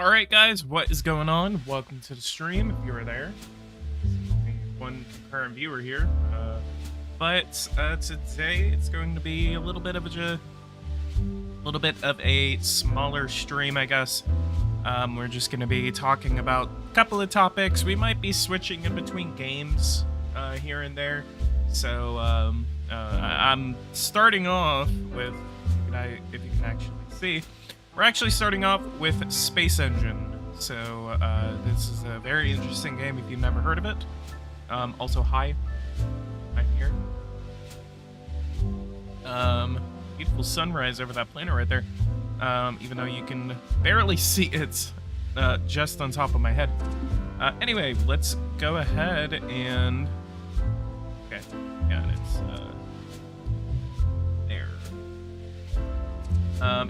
Alright guys, what is going on? Welcome to the stream, if you were there. One concurrent viewer here. But today it's going to be a little bit of a smaller stream, I guess. We're just going to be talking about a couple of topics. We might be switching in between games here and there. So I'm starting off with, if you can actually see, we're actually starting off with Space Engine. So this is a very interesting game if you've never heard of it. Also, hi. I'm here. Beautiful sunrise over that planet right there. Even though you can barely see it just on top of my head. Anyway, let's go ahead and... Okay, yeah, it's there.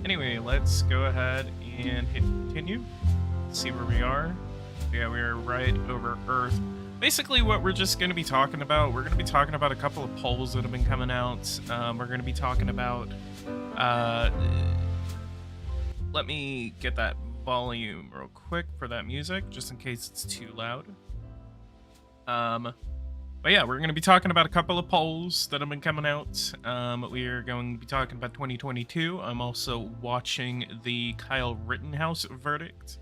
Anyway, let's go ahead and hit continue. See where we are. Yeah, we are right over Earth. Basically, what we're just going to be talking about, we're going to be talking about a couple of polls that have been coming out. We're going to be talking about... let me get that volume real quick for that music, just in case it's too loud. But yeah, we're going to be talking about a couple of polls that have been coming out. We are going to be talking about 2022. I'm also watching the Kyle Rittenhouse verdict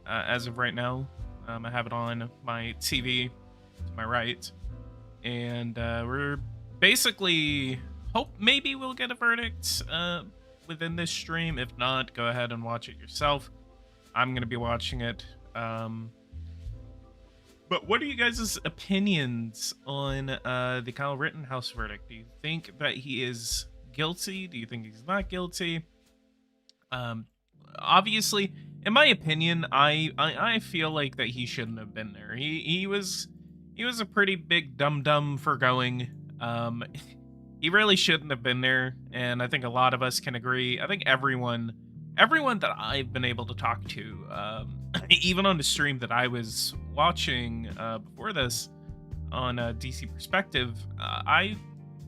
as of right now. I have it on my TV to my right. And we're basically hope maybe we'll get a verdict within this stream. If not, go ahead and watch it yourself. I'm going to be watching it. But what are you guys' opinions on the Kyle Rittenhouse verdict? Do you think that he is guilty? Do you think he's not guilty? Obviously, in my opinion, I feel like that he shouldn't have been there. He was a pretty big dum-dum for going. He really shouldn't have been there, and I think a lot of us can agree. I think everyone that I've been able to talk to, even on the stream that I was watching before this on DC Perspective, I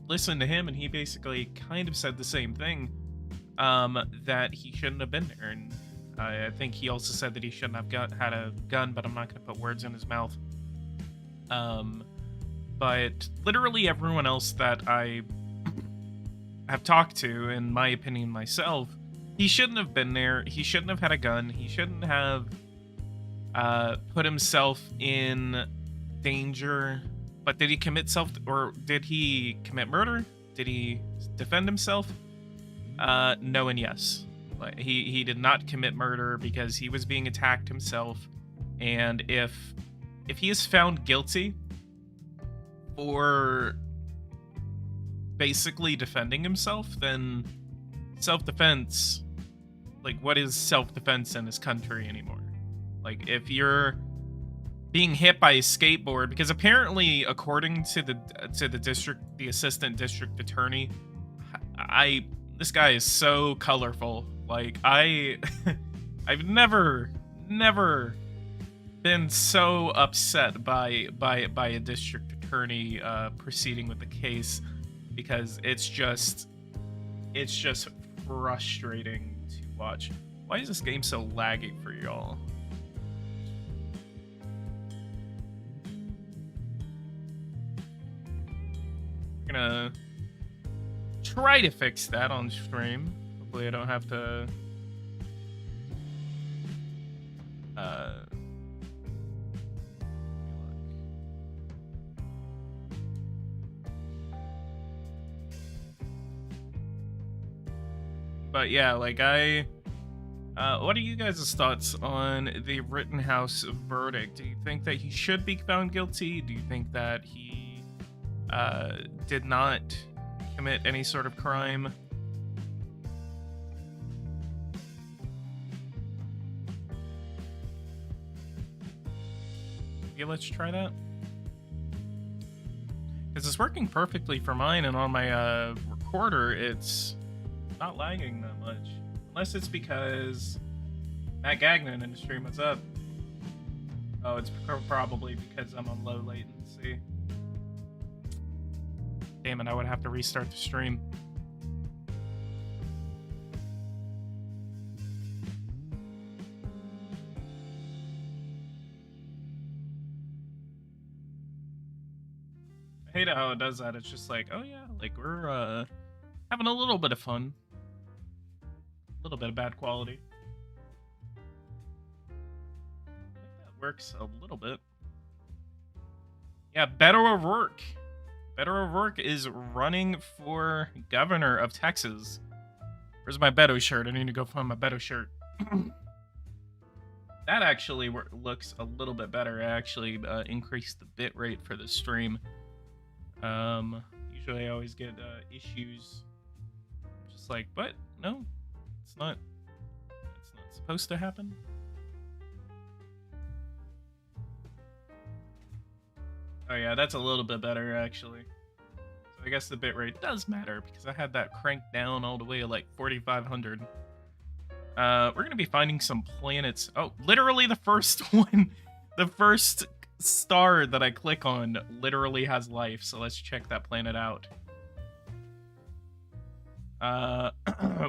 listened to him and he basically kind of said the same thing, that he shouldn't have been there. And I think he also said that he shouldn't have had a gun, but I'm not going to put words in his mouth. But literally everyone else that I have talked to, in my opinion myself, he shouldn't have been there. He shouldn't have had a gun. He shouldn't have put himself in danger. But did he commit did he commit murder? Did he defend himself? No and yes. He did not commit murder because he was being attacked himself. And if he is found guilty for basically defending himself, then self-defense, like, what is self-defense in this country anymore? Like, if you're being hit by a skateboard, because apparently, according to the assistant district attorney, this guy is so colorful. Like, I've never been so upset by a district attorney proceeding with the case, because it's just frustrating to watch. Why is this game so laggy for y'all? I'm gonna try to fix that on stream. Hopefully I don't have to but yeah, like, what are you guys' thoughts on the Rittenhouse verdict? Do you think that he should be found guilty? Do you think that he did not commit any sort of crime? Yeah, let's try that. Because it's working perfectly for mine, and on my recorder, it's not lagging that much. Unless it's because Matt Gagnon in the stream, what's up? Oh, it's probably because I'm on low latency. Damn it, I would have to restart the stream. hate how it does that. It's just like, oh yeah, like we're having a little bit of fun. A little bit of bad quality. I think that works a little bit. Yeah, Beto O'Rourke. Beto O'Rourke is running for governor of Texas. Where's my Beto shirt? I need to go find my Beto shirt. That actually looks a little bit better. I actually increased the bit rate for the stream. Usually I always get issues. Just like, what? No, it's not. It's not supposed to happen. Oh yeah, that's a little bit better actually. So I guess the bitrate does matter because I had that cranked down all the way to like 4,500. We're gonna be finding some planets. Oh, literally the first one, the first star that I click on literally has life. So let's check that planet out.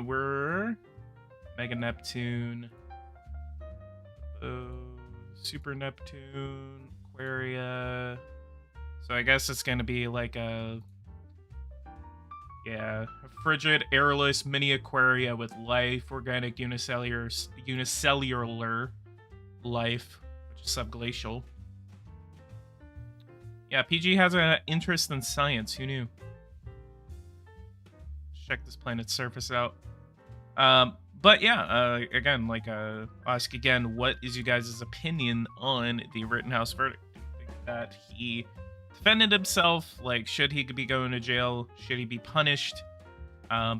We're Mega Neptune, Super Neptune, Aquaria. So I guess it's gonna be like a frigid, airless mini Aquaria with life, organic unicellular life, which is subglacial. Yeah, PG has an interest in science. Who knew? Check this planet's surface out. But yeah, again, like ask again, what is you guys' opinion on the Rittenhouse verdict? Do you think that he defended himself? Like, should he be going to jail? Should he be punished?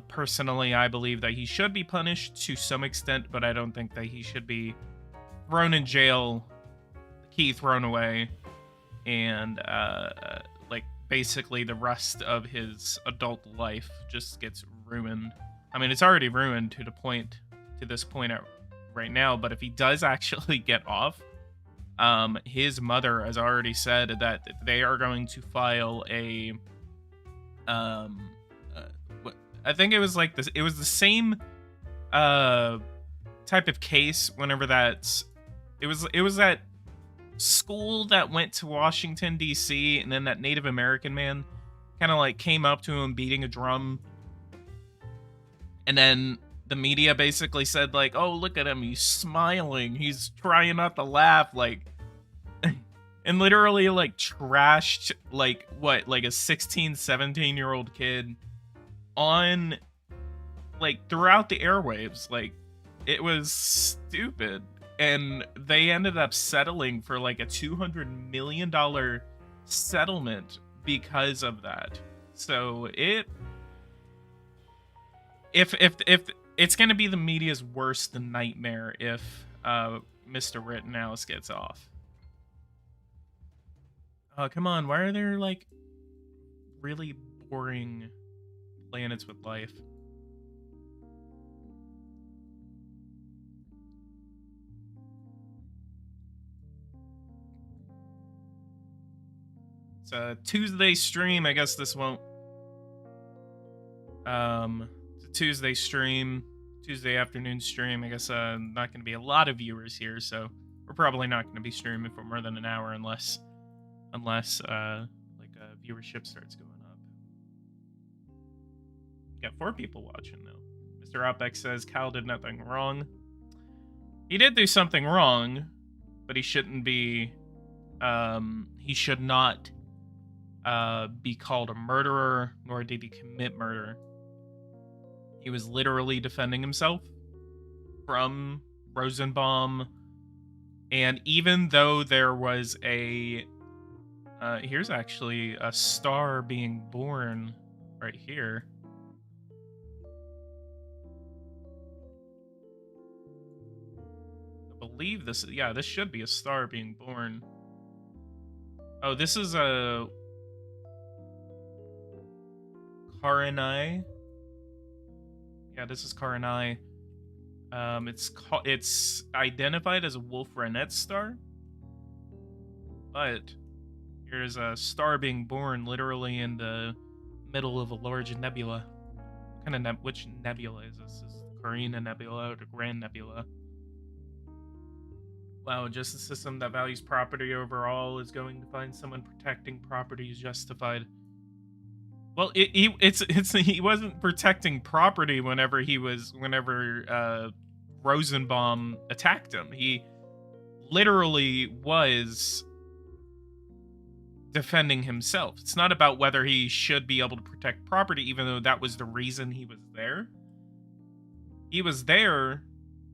Personally, I believe that he should be punished to some extent, but I don't think that he should be thrown in jail, the key thrown away, and like basically the rest of his adult life just gets ruined. I mean, it's already ruined to this point right now, but if he does actually get off, his mother has already said that they are going to file a I think it was like this, it was the same type of case whenever it was that school that went to Washington DC, and then that Native American man kind of like came up to him beating a drum, and then the media basically said like, oh, look at him, he's smiling, he's trying not to laugh, like, and literally like trashed like a 16-17-year-old kid on like throughout the airwaves. Like, it was stupid, and they ended up settling for like a $200 million settlement because of that. So if it's going to be the media's worst nightmare if Mr. Rittenhouse gets off. Oh, come on. Why are there like really boring planets with life? It's a Tuesday stream. I guess this won't. It's a Tuesday stream, Tuesday afternoon stream. I guess not going to be a lot of viewers here, so we're probably not going to be streaming for more than an hour unless viewership starts going up. Got 4 people watching though. Mr. Outback says Kyle did nothing wrong. He did do something wrong, but he shouldn't be. He should not be called a murderer, nor did he commit murder. He was literally defending himself from Rosenbaum, and even though there was a here's actually a star being born right here. I believe this should be a star being born. Oh, this is a Carinae. Yeah, this is Carinae. It's identified as a Wolf-Rayet star, but here's a star being born literally in the middle of a large nebula. Which nebula is this? Is it the Carina Nebula or the Grand Nebula? Wow, just a system that values property overall is going to find someone protecting property is justified. Well, he wasn't protecting property whenever Rosenbaum attacked him. He literally was defending himself. It's not about whether he should be able to protect property, even though that was the reason he was there. He was there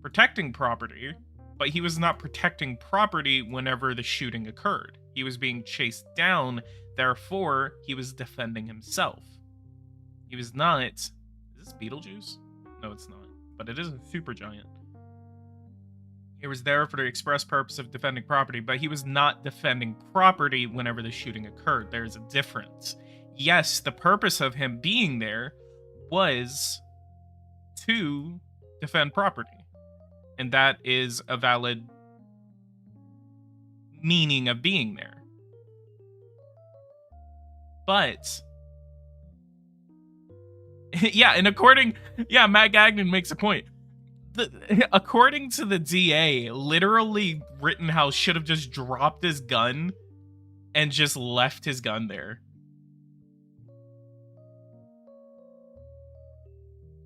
protecting property, but he was not protecting property whenever the shooting occurred. He was being chased down, therefore, he was defending himself. He was not... Is this Beetlejuice? No, it's not. But it is a supergiant. He was there for the express purpose of defending property, but he was not defending property whenever the shooting occurred. There's a difference. Yes, the purpose of him being there was to defend property. And that is a valid meaning of being there. But... yeah, and Matt Gagnon makes a point. According to the DA, literally Rittenhouse should have just dropped his gun and just left his gun there.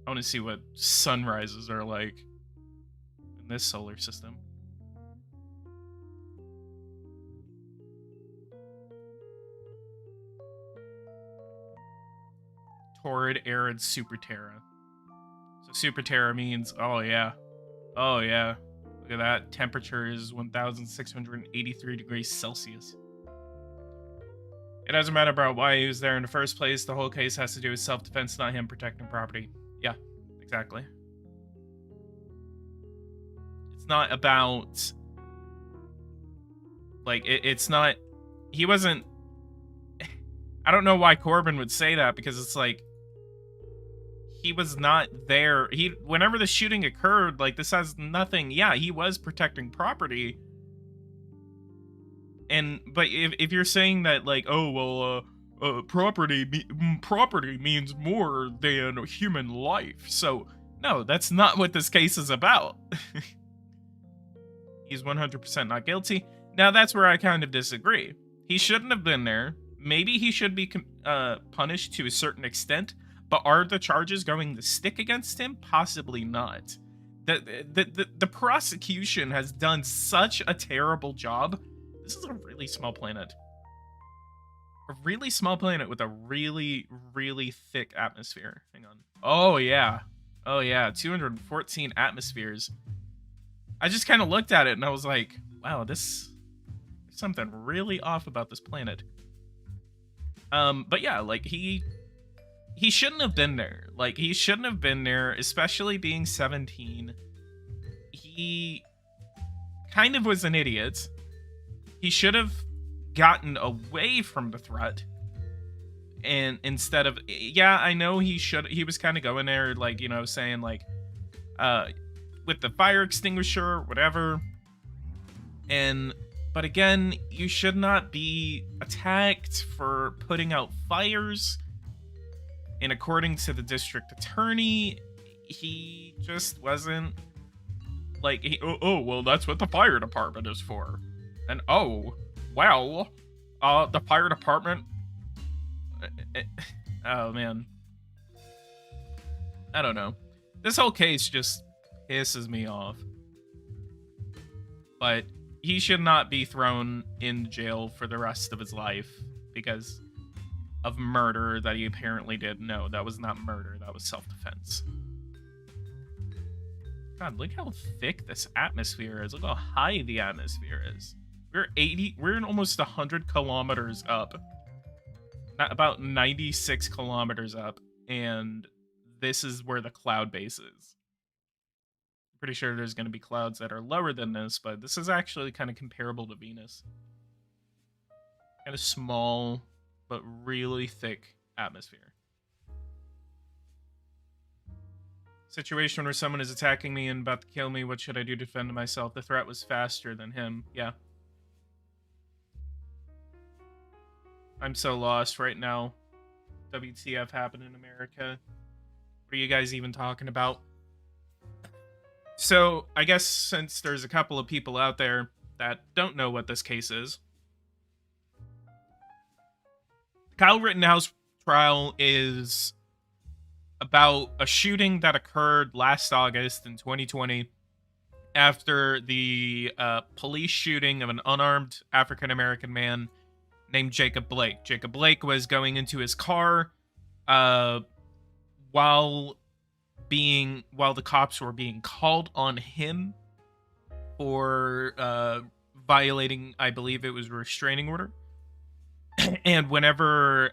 I want to see what sunrises are like in this solar system. Torrid, arid, super Terra. So super Terra means, oh yeah. Look at that. Temperature is 1,683 degrees Celsius. It doesn't matter about why he was there in the first place. The whole case has to do with self-defense, not him protecting property. Yeah, exactly. It's not about... like, it's not... He wasn't... I don't know why Corbin would say that, because it's like... he was not there. Whenever the shooting occurred, like, this has nothing... Yeah, he was protecting property. But if you're saying that, like, oh, well, property means more than human life. So, no, that's not what this case is about. He's 100% not guilty. Now, that's where I kind of disagree. He shouldn't have been there. Maybe he should be punished to a certain extent, but are the charges going to stick against him? Possibly not. The prosecution has done such a terrible job. This is a really small planet. A really small planet with a really, really thick atmosphere. Hang on. Oh, yeah. 214 atmospheres. I just kind of looked at it and I was like, wow, there's something really off about this planet. But yeah, like, he shouldn't have been there. Like, he shouldn't have been there, especially being 17. He kind of was an idiot. He should have gotten away from the threat. And instead of... yeah, I know he was kind of going there, like, you know, saying, like, with the fire extinguisher, whatever. But again, you should not be attacked for putting out fires. And according to the district attorney, he just wasn't... like, well, that's what the fire department is for. And, oh, well, the fire department... oh, man. I don't know. This whole case just pisses me off. But he should not be thrown in jail for the rest of his life because of murder that he apparently did. No, that was not murder. That was self-defense. God, look how thick this atmosphere is. Look how high the atmosphere is. We're in almost 100 kilometers up. Not about 96 kilometers up. And this is where the cloud base is. I'm pretty sure there's going to be clouds that are lower than this, but this is actually kind of comparable to Venus. Kind of small, but really thick atmosphere. Situation where someone is attacking me and about to kill me. What should I do to defend myself? The threat was faster than him. Yeah. I'm so lost right now. WTF happened in America? What are you guys even talking about? So I guess since there's a couple of people out there that don't know what this case is, Kyle Rittenhouse trial is about a shooting that occurred last August in 2020 after the police shooting of an unarmed African-American man named Jacob Blake. Jacob Blake was going into his car while the cops were being called on him for violating, I believe it was a restraining order. And whenever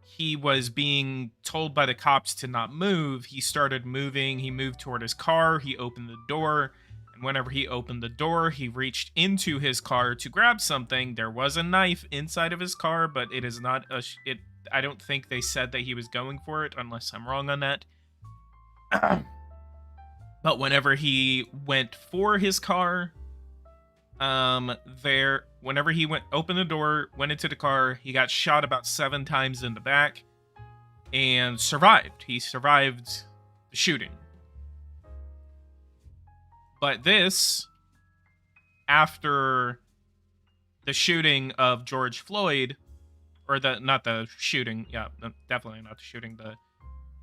he was being told by the cops to not move, he started moving. He moved toward his car. He opened the door. And whenever he opened the door, he reached into his car to grab something. There was a knife inside of his car, but it is not I don't think they said that he was going for it, unless I'm wrong on that. But whenever he went for his car, whenever he opened the door, went into the car, he got shot about 7 times in the back and survived. He survived the shooting. But this, after the shooting of George Floyd, or not the shooting, yeah, definitely not the shooting,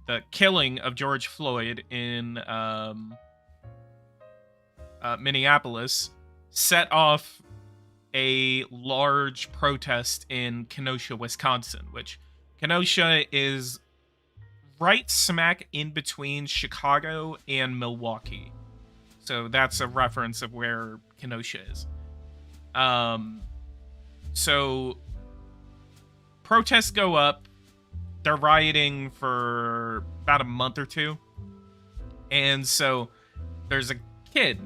the killing of George Floyd in Minneapolis, set off a large protest in Kenosha, Wisconsin, which Kenosha is right smack in between Chicago and Milwaukee. So that's a reference of where Kenosha is. So protests go up. They're rioting for about a month or two. And so there's a kid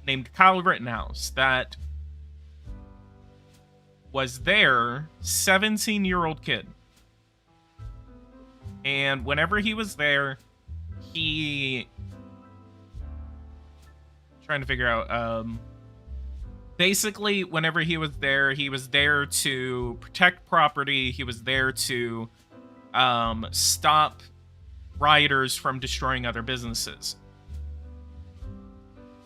named Kyle Rittenhouse that was there, 17-year-old kid. And whenever he was there, trying to figure out, basically, whenever he was there to protect property. He was there to stop rioters from destroying other businesses.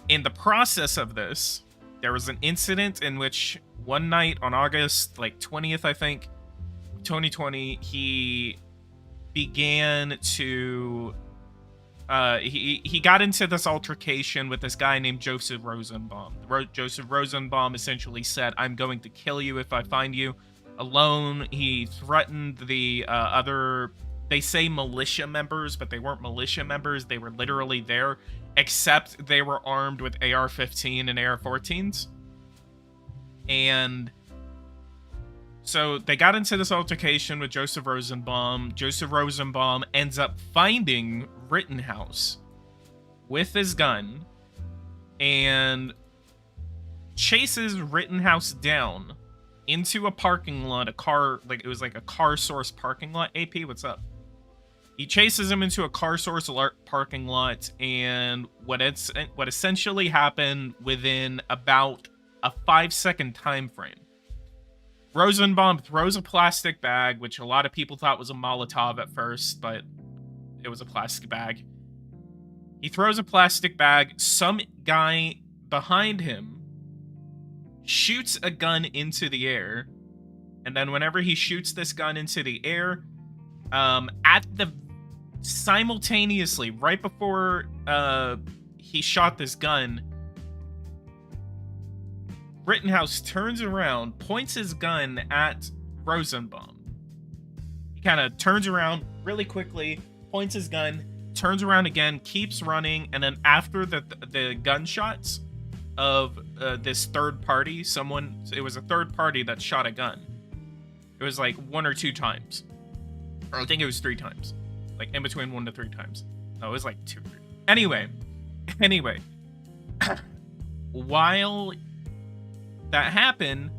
In the process of this, there was an incident in which one night on August 20th, I think, 2020, he began to he got into this altercation with this guy named Joseph Rosenbaum. Joseph Rosenbaum essentially said, "I'm going to kill you if I find you alone." He threatened the other, they say militia members, but they weren't militia members. They were literally there, except they were armed with AR-15 and AR-14s. And so they got into this altercation with Joseph Rosenbaum. Joseph Rosenbaum ends up finding Rittenhouse with his gun and chases Rittenhouse down into a parking lot, it was like a Car Source parking lot. AP, what's up? He chases him into a Car Source parking lot, and what essentially happened within about a 5-second time frame. Rosenbaum throws a plastic bag, which a lot of people thought was a Molotov at first, but it was a plastic bag. He throws a plastic bag. Some guy behind him shoots a gun into the air, and then whenever he shoots this gun into the air, simultaneously, right before he shot this gun, Rittenhouse turns around, points his gun at Rosenbaum. He kind of turns around really quickly, points his gun, turns around again, keeps running, and then after the gunshots of this third party, it was a third party that shot a gun. It was like 1 or 2 times. Or I think it was 3 times. Like in between 1 to 3 times. No, it was like 2 or 3. Anyway. While that happened,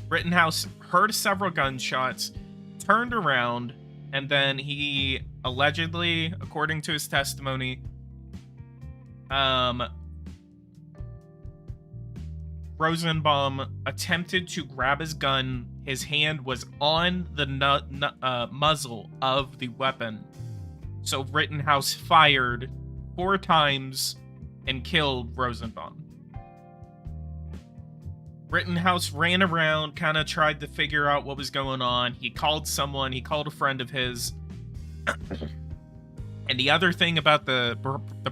Rittenhouse heard several gunshots, turned around, and then he allegedly, according to his testimony, Rosenbaum attempted to grab his gun. His hand was on the muzzle of the weapon. So Rittenhouse fired 4 times and killed Rosenbaum. Rittenhouse ran around, kind of tried to figure out what was going on. He called someone, he called a friend of his. And the other thing about the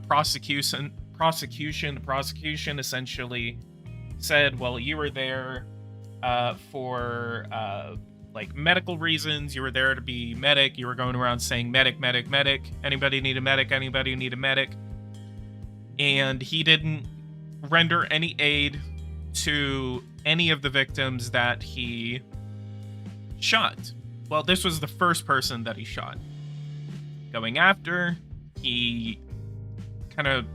prosecution essentially said, well, you were there for like medical reasons. You were there to be medic. You were going around saying medic, medic, medic. Anybody need a medic? Anybody need a medic? And he didn't render any aid to any of the victims that he shot. Well, this was the first person that he shot. Going after, he kind of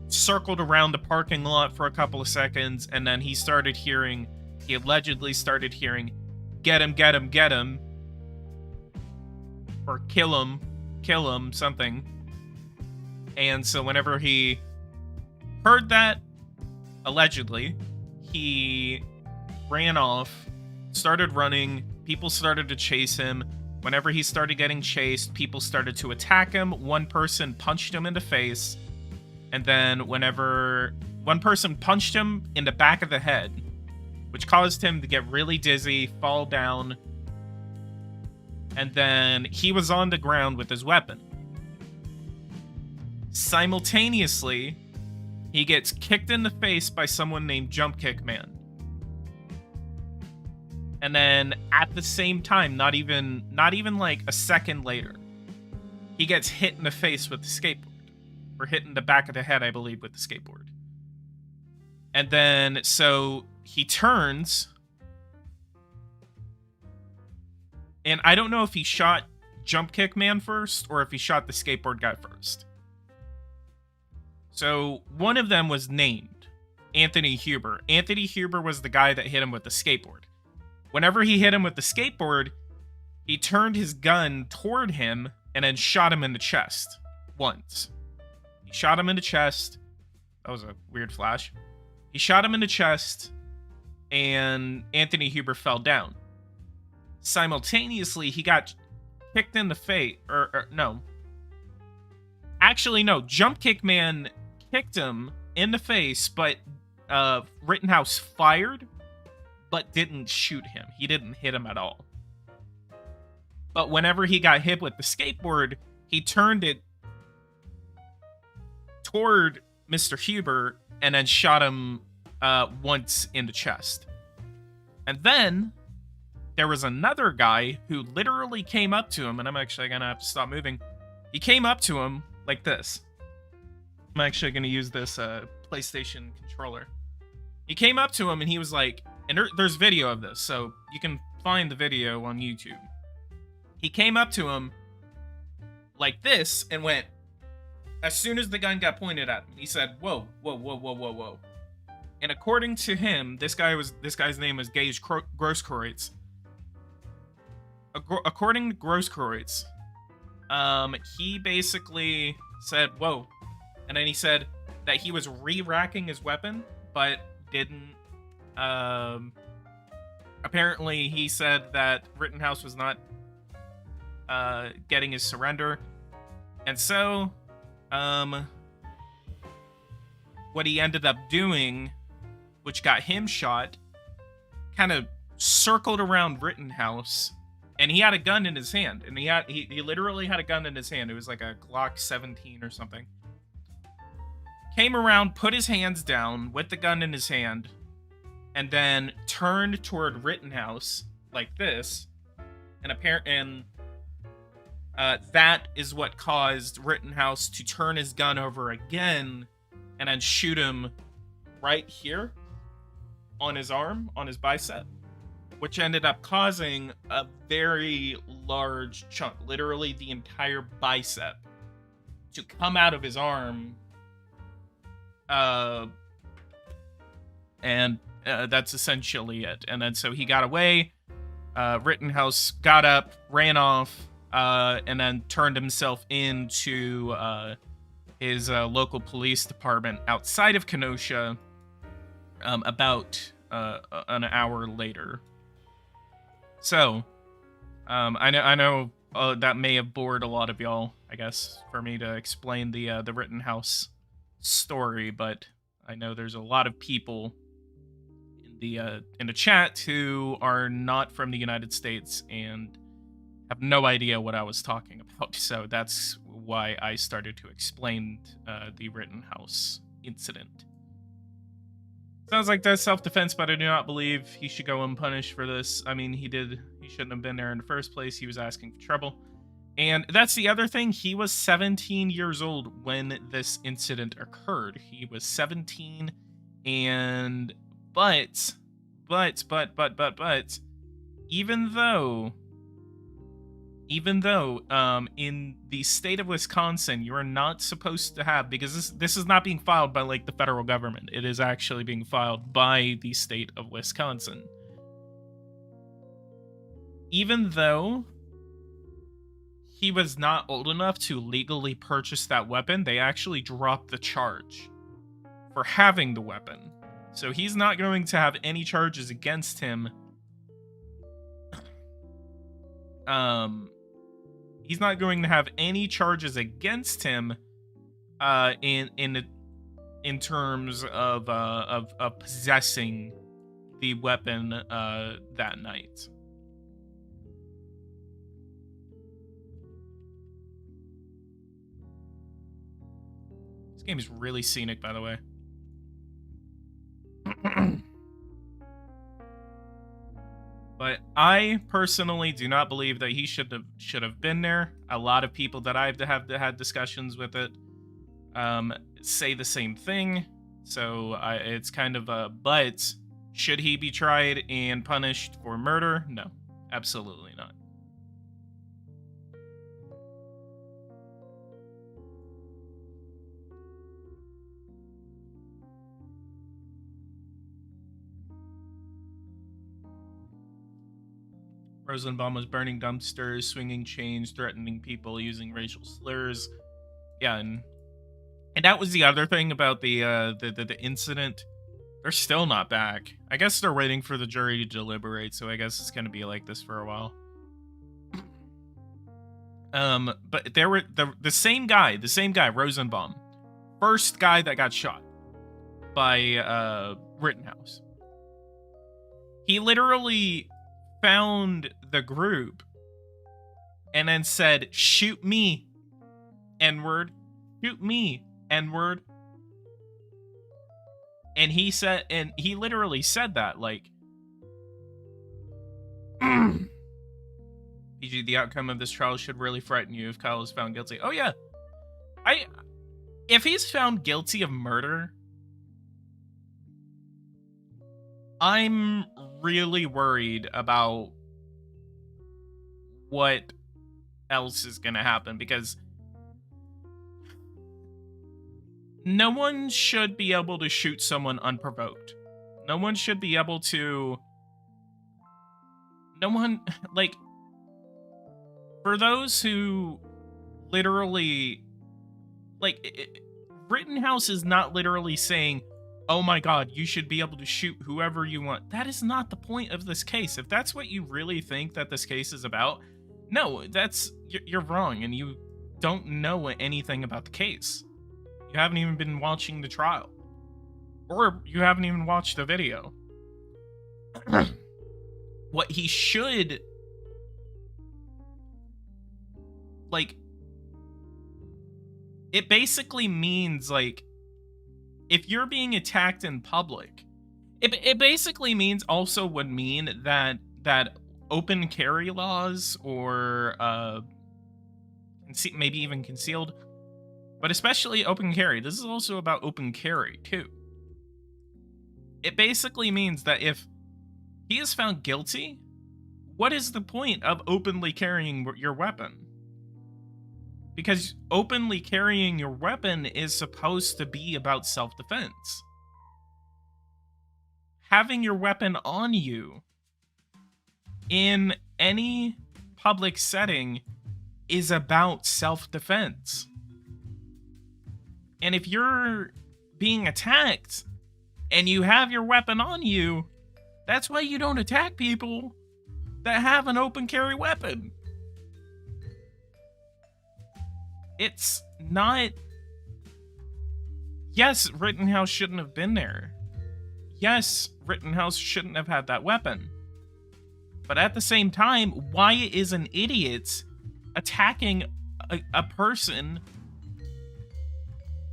circled around the parking lot for a couple of seconds, and then he allegedly started hearing, get him, get him, get him, or kill him, something. And so whenever he heard that, allegedly, he ran off, started running, people started to chase him. Whenever he started getting chased, people started to attack him. One person punched him in the face. And then whenever one person punched him in the back of the head, which caused him to get really dizzy, fall down. And then he was on the ground with his weapon. Simultaneously, he gets kicked in the face by someone named Jump Kick Man. And then at the same time, not even like a second later, he gets hit in the face with the skateboard. Or hit in the back of the head, I believe, with the skateboard. And then, so he turns. And I don't know if he shot Jump Kick Man first, or if he shot the skateboard guy first. So one of them was named Anthony Huber. Anthony Huber was the guy that hit him with the skateboard. Whenever he hit him with the skateboard, he turned his gun toward him and then shot him in the chest once. He shot him in the chest. That was a weird flash. He shot him in the chest, and Anthony Huber fell down. Simultaneously, he got kicked in the face. No. Actually, no. Jump Kick Man kicked him in the face, but Rittenhouse fired, but didn't shoot him. He didn't hit him at all. But whenever he got hit with the skateboard, he turned it toward Mr. Huber and then shot him once in the chest. And then there was another guy who literally came up to him, and I'm actually gonna have to stop moving. He came up to him like this. I'm actually gonna use this PlayStation controller. He came up to him and he was like, and there's video of this, so you can find the video on YouTube. He came up to him like this and went, as soon as the gun got pointed at him, he said, whoa, whoa, whoa, whoa, whoa, whoa. And according to him, this guy's name was Gage Grosskreutz. According to Grosskreutz, he basically said, whoa. And then he said that he was re-racking his weapon, but didn't. Apparently, he said that Rittenhouse was not getting his surrender. And so, what he ended up doing, which got him shot, kind of circled around Rittenhouse, and he had a gun in his hand, and he literally had a gun in his hand. It was like a Glock 17 or something. Came around, put his hands down with the gun in his hand, and then turned toward Rittenhouse like this, and that is what caused Rittenhouse to turn his gun over again and then shoot him right here on his arm, on his bicep, which ended up causing a very large chunk, literally the entire bicep, to come out of his arm. And that's essentially it. And then so he got away. Rittenhouse got up, ran off, and then turned himself into his local police department outside of Kenosha about an hour later. So, I know that may have bored a lot of y'all, I guess, for me to explain the Rittenhouse story, but I know there's a lot of people in the chat who are not from the United States and have no idea what I was talking about. So that's why I started to explain the Rittenhouse incident. Sounds like that's self-defense, but I do not believe he should go unpunished for this. I mean, he shouldn't have been there in the first place. He was asking for trouble. And that's the other thing. He was 17 years old when this incident occurred. He was 17, and but even though in the state of Wisconsin, you are not supposed to have, because this is not being filed by like the federal government. It is actually being filed by the state of Wisconsin. Even though he was not old enough to legally purchase that weapon, they actually dropped the charge for having the weapon. So he's not going to have any charges against him. He's not going to have any charges against him in terms of possessing the weapon that night. This game is really scenic, by the way. But I personally do not believe that he should have been there. A lot of people that I've had discussions with it say the same thing. So it's kind of a, but should he be tried and punished for murder? No, absolutely not. Rosenbaum was burning dumpsters, swinging chains, threatening people, using racial slurs. Yeah, and that was the other thing about the incident. They're still not back. I guess they're waiting for the jury to deliberate, so I guess it's gonna be like this for a while. But there were the same guy, Rosenbaum, first guy that got shot by Rittenhouse. He literally found the group and then said, "Shoot me, N-word. Shoot me, N-word." And he literally said that, like, PG, the outcome of this trial should really frighten you if Kyle is found guilty. Oh yeah. If he's found guilty of murder, I'm really worried about what else is going to happen, because no one should be able to shoot someone unprovoked. No one should be able to... No one... Like, for those who literally... Like, Rittenhouse is not literally saying, "Oh my god, you should be able to shoot whoever you want." That is not the point of this case. If that's what you really think that this case is about, no, you're wrong, and you don't know anything about the case. You haven't even been watching the trial. Or you haven't even watched the video. What he should... Like... It basically means, like... If you're being attacked in public, it basically means also would mean that open carry laws, or maybe even concealed, but especially open carry. This is also about open carry too. It basically means that if he is found guilty, what is the point of openly carrying your weapon? Because openly carrying your weapon is supposed to be about self-defense. Having your weapon on you in any public setting is about self-defense. And if you're being attacked and you have your weapon on you, that's why you don't attack people that have an open carry weapon. it's not. Yes, Rittenhouse shouldn't have been there. Yes, Rittenhouse shouldn't have had that weapon. But at the same time, why is an idiot attacking a person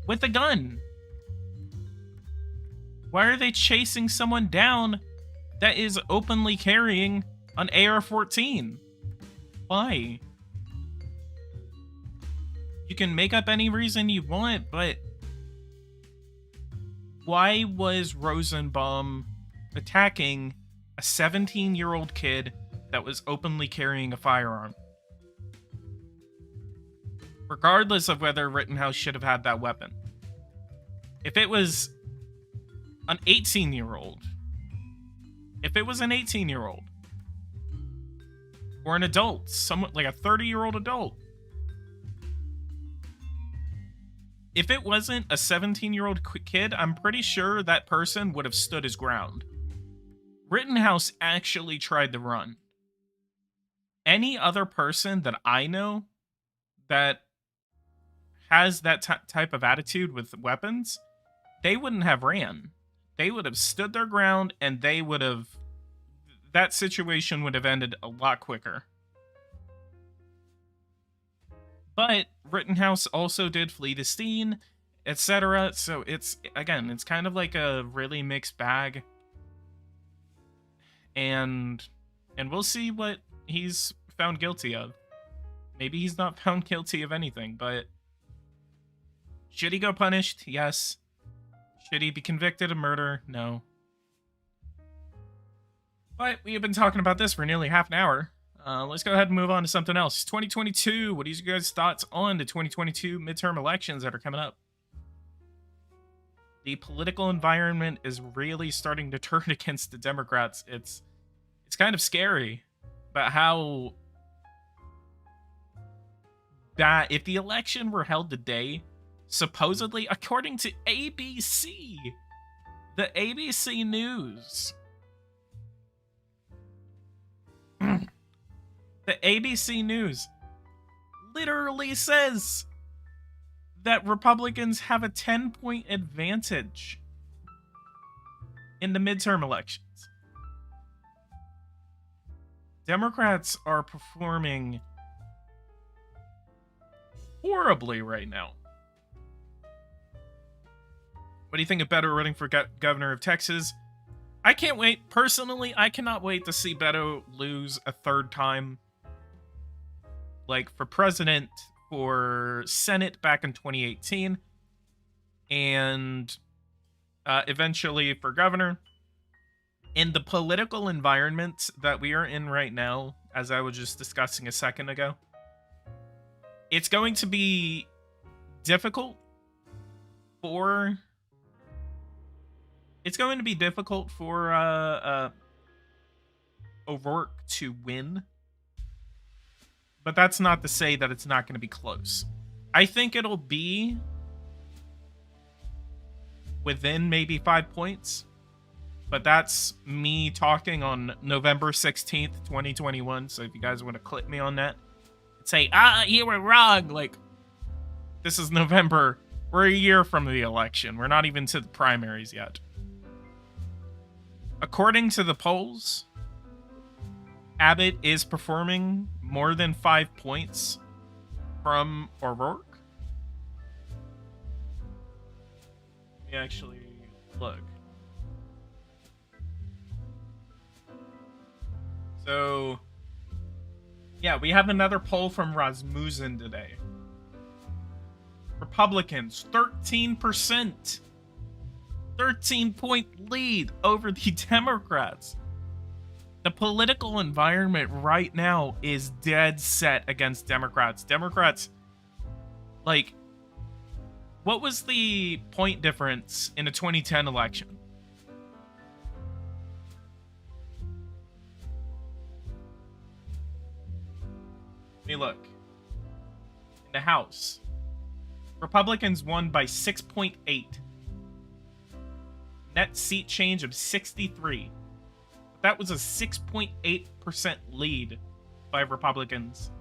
with a gun? Why are they chasing someone down that is openly carrying an AR-14? Why? You can make up any reason you want, but why was Rosenbaum attacking a 17-year-old kid that was openly carrying a firearm? Regardless of whether Rittenhouse should have had that weapon. If it was an 18-year-old, or an adult, someone like a 30-year-old adult, if it wasn't a 17-year-old kid, I'm pretty sure that person would have stood his ground. Rittenhouse actually tried to run. Any other person that I know that has that type of attitude with weapons, they wouldn't have ran. They would have stood their ground, and that situation would have ended a lot quicker. But Rittenhouse also did flee the scene, etc. So it's kind of like a really mixed bag. And we'll see what he's found guilty of. Maybe he's not found guilty of anything, but should he go punished? Yes. Should he be convicted of murder? No. But we have been talking about this for nearly half an hour. Let's go ahead and move on to something else. 2022. What are you guys' thoughts on the 2022 midterm elections that are coming up? The political environment is really starting to turn against the Democrats. It's kind of scary, but how that if the election were held today, supposedly, according to ABC, the ABC News, the ABC News literally says that Republicans have a 10-point advantage in the midterm elections. Democrats are performing horribly right now. What do you think of Beto running for governor of Texas? I can't wait. Personally, I cannot wait to see Beto lose a third time. Like, for president, for Senate back in 2018, and eventually for governor. In the political environment that we are in right now, as I was just discussing a second ago, it's going to be difficult for O'Rourke to win. But that's not to say that it's not going to be close. I think it'll be within maybe 5 points. But that's me talking on November 16th, 2021. So if you guys want to clip me on that, say, you were wrong. Like, this is November. We're a year from the election. We're not even to the primaries yet. According to the polls, Abbott is performing more than 5 points from O'Rourke. Let me actually look. So, yeah, we have another poll from Rasmussen today. Republicans, 13%. 13-point lead over the Democrats. The political environment right now is dead set against Democrats. Democrats, like, what was the point difference in the 2010 election? Let me look. In the House, Republicans won by 6.8. Net seat change of 63. That was a 6.8% lead by Republicans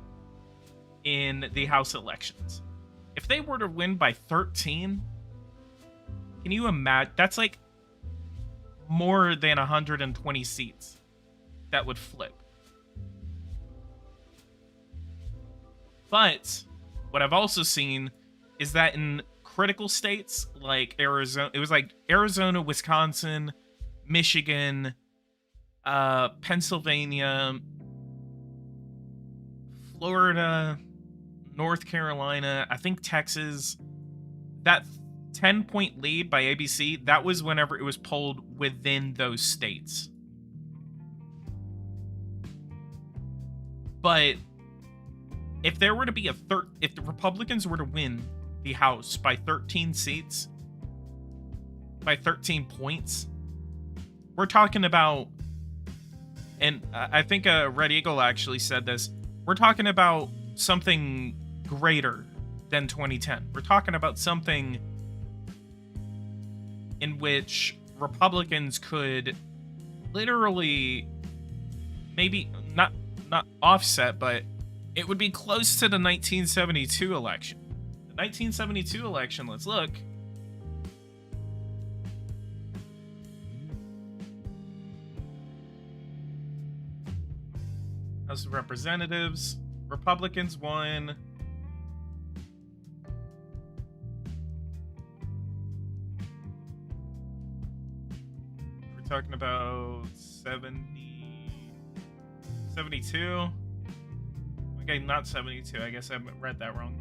in the House elections. if they were to win by 13, can you imagine? That's like more than 120 seats that would flip. But what I've also seen is that in critical states like Arizona, it was like Arizona, Wisconsin, Michigan, Pennsylvania, Florida, North Carolina, I think Texas, that 10-point lead by ABC, that was whenever it was polled within those states. But if there were to be if the Republicans were to win the House by 13 seats, by 13 points, we're talking about, and I think Red Eagle actually said this, we're talking about something greater than 2010. We're talking about something in which Republicans could literally, maybe not offset, but it would be close to the 1972 election. The 1972 election, let's look. House of Representatives, Republicans won. We're talking about 72. Okay, not 72. I guess I read that wrong.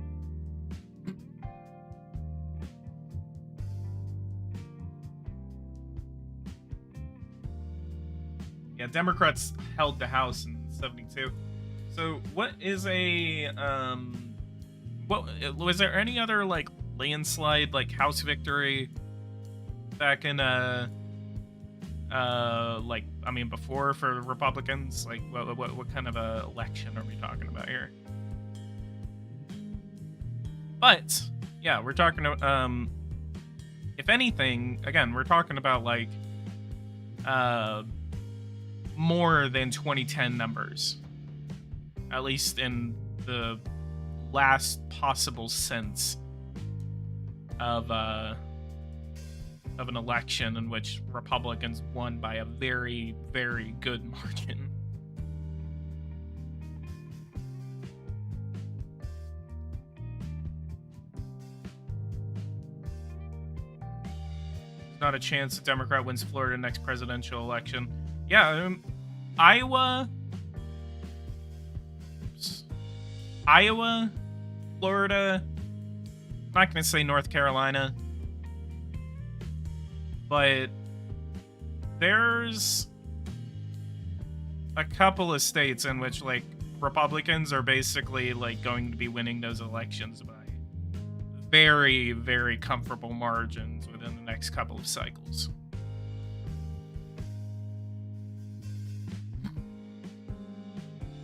Yeah, Democrats held the House in 72. So what is a what was there any other like landslide like House victory back in like, I mean, before for Republicans? Like what kind of a election are we talking about here? But yeah, we're talking if anything, again, we're talking about like more than 2010 numbers, at least in the last possible sense of an election in which Republicans won by a very, very good margin. There's not a chance a Democrat wins Florida next presidential election. Yeah, Iowa, Florida, I'm not going to say North Carolina, but there's a couple of states in which, like, Republicans are basically, like, going to be winning those elections by very, very comfortable margins within the next couple of cycles.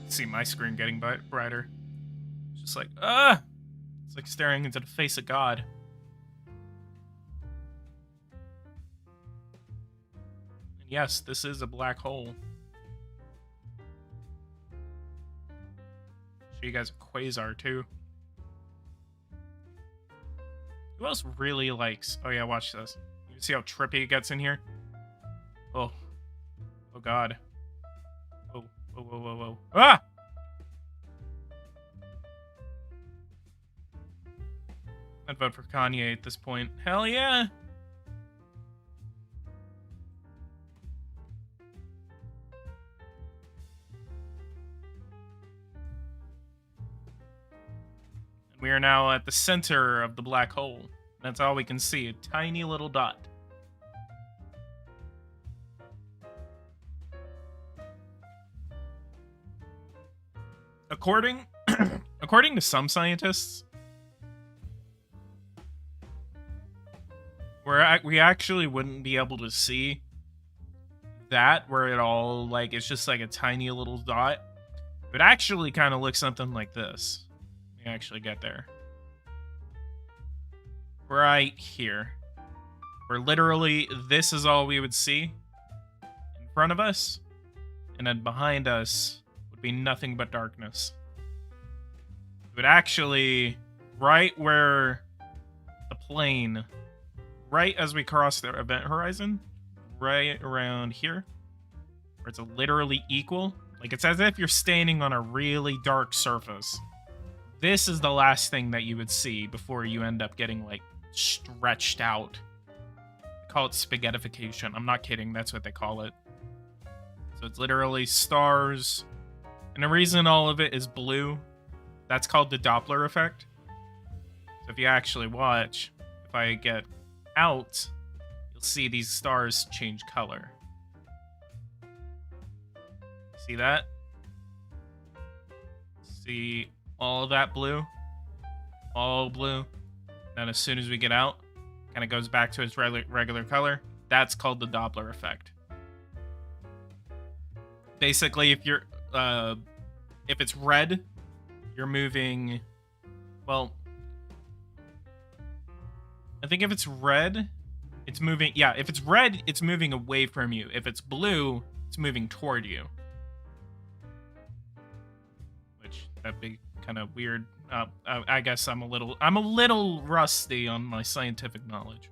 See my screen getting brighter. It's just like, it's like staring into the face of God. And yes, this is a black hole. Show you guys a quasar too. Who else really likes? Oh yeah, watch this. You see how trippy it gets in here? Oh God. Whoa. Ah! I'd vote for Kanye at this point. Hell yeah! And we are now at the center of the black hole. That's all we can see, a tiny little dot. According to some scientists, we actually wouldn't be able to see that, where it all, like, it's just like a tiny little dot. It actually kind of looks something like this. Let me actually get there. Right here. Where literally this is all we would see in front of us, and then behind us would be nothing but darkness. It would actually right where the plane, right as we cross the event horizon, right around here, where it's literally equal. Like, it's as if you're standing on a really dark surface. This is the last thing that you would see before you end up getting, like, stretched out. They call it spaghettification. I'm not kidding. That's what they call it. So it's literally stars. And the reason all of it is blue, that's called the Doppler effect. So if you actually watch, if I get out, you'll see these stars change color. See that? See all of that blue? All blue. Then as soon as we get out, kind of goes back to its regular color. That's called the Doppler effect. Basically, if you're if it's red, you're moving, well, I think if it's red, it's moving, yeah, if it's red, it's moving away from you. If it's blue, it's moving toward you. Which, that'd be kind of weird. I guess I'm a little rusty on my scientific knowledge.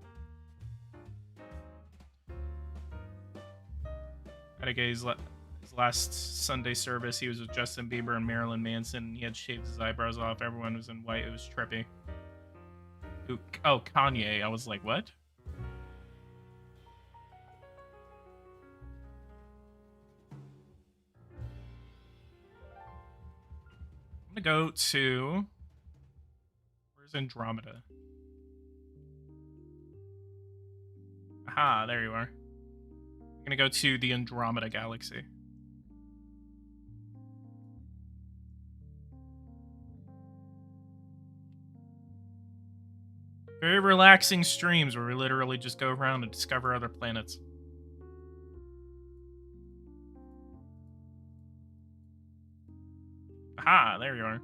At a guy's last Sunday service, he was with Justin Bieber and Marilyn Manson. He had shaved his eyebrows off. Everyone was in white. It was trippy. Ooh, oh, Kanye. I was like, what? I'm gonna go to... Where's Andromeda? Aha, there you are. I'm gonna go to the Andromeda Galaxy. Very relaxing streams where we literally just go around and discover other planets. Aha, there you are.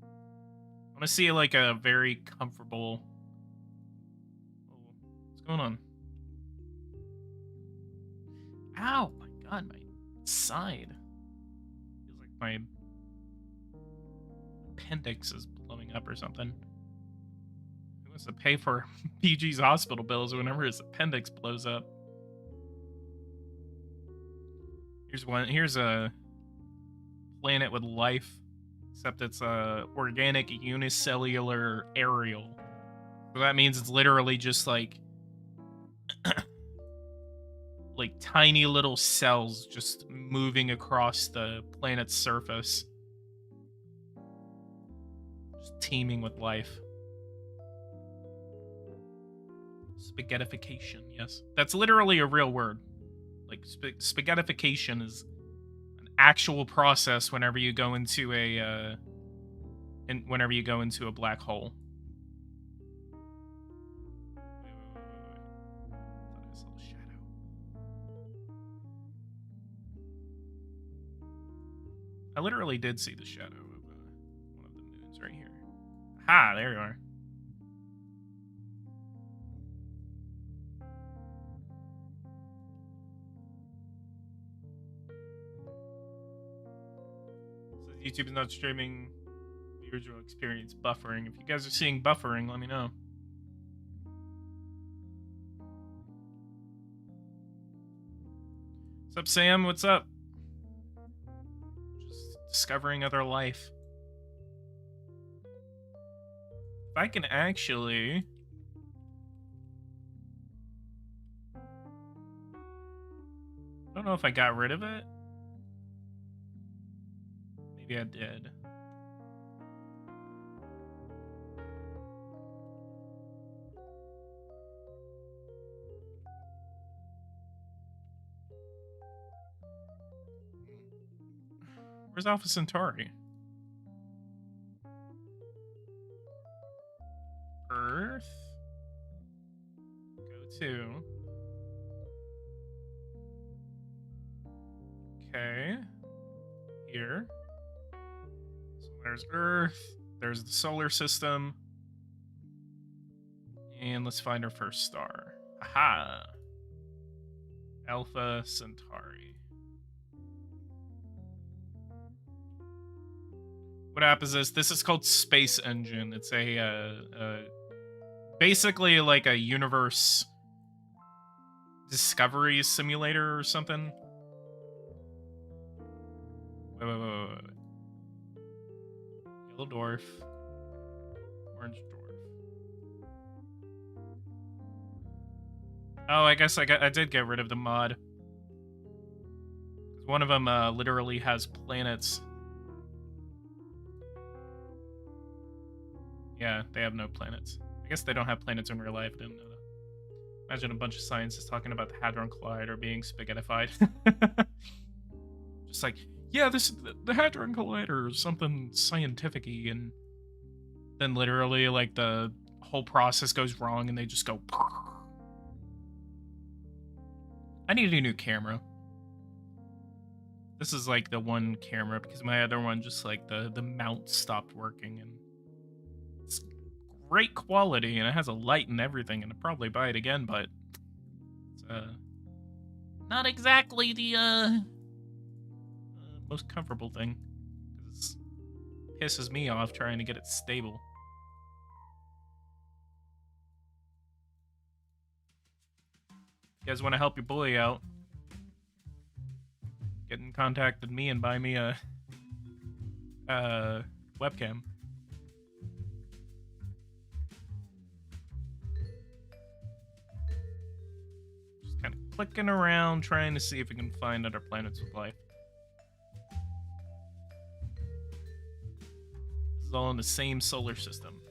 I want to see like a very comfortable... What's going on? Ow, my god, my side. Feels like my appendix is blowing up or something. Who wants to pay for PG's hospital bills whenever his appendix blows up? Here's a planet with life, except it's a organic unicellular aerial. So that means it's literally just like like tiny little cells just moving across the planet's surface, just teeming with life. Spaghettification, yes, that's literally a real word. Like spaghettification is an actual process whenever you go into a whenever you go into a black hole. I literally did see the shadow of one of the moons right here. Ha, there you are. So YouTube is not streaming. The original experience buffering. If you guys are seeing buffering, let me know. What's up, Sam? What's up? Discovering other life. If I can actually... I don't know if I got rid of it. Maybe I did. Where's Alpha Centauri? Earth. Go to. Okay. Here. So there's Earth. There's the solar system. And let's find our first star. Aha. Alpha Centauri. What app is this? This is called Space Engine. It's a basically like a universe discovery simulator or something. Wait. Yellow dwarf. Orange dwarf. Oh, I guess I did get rid of the mod. Because one of them literally has planets. Yeah, they have no planets. I guess they don't have planets in real life. Didn't know that. Imagine a bunch of scientists talking about the Hadron Collider being spaghettified. Just like, yeah, the Hadron Collider is something scientific-y, and then literally, like, the whole process goes wrong, and they just go... I need a new camera. This is, like, the one camera, because my other one just, like, the mount stopped working, and it's great quality, and it has a light and everything, and I'd probably buy it again, but it's, not exactly the, most comfortable thing, because it pisses me off trying to get it stable. You guys want to help your boy out? Get in contact with me and buy me a webcam. Just kind of clicking around, trying to see if we can find other planets with life. This is all in the same solar system.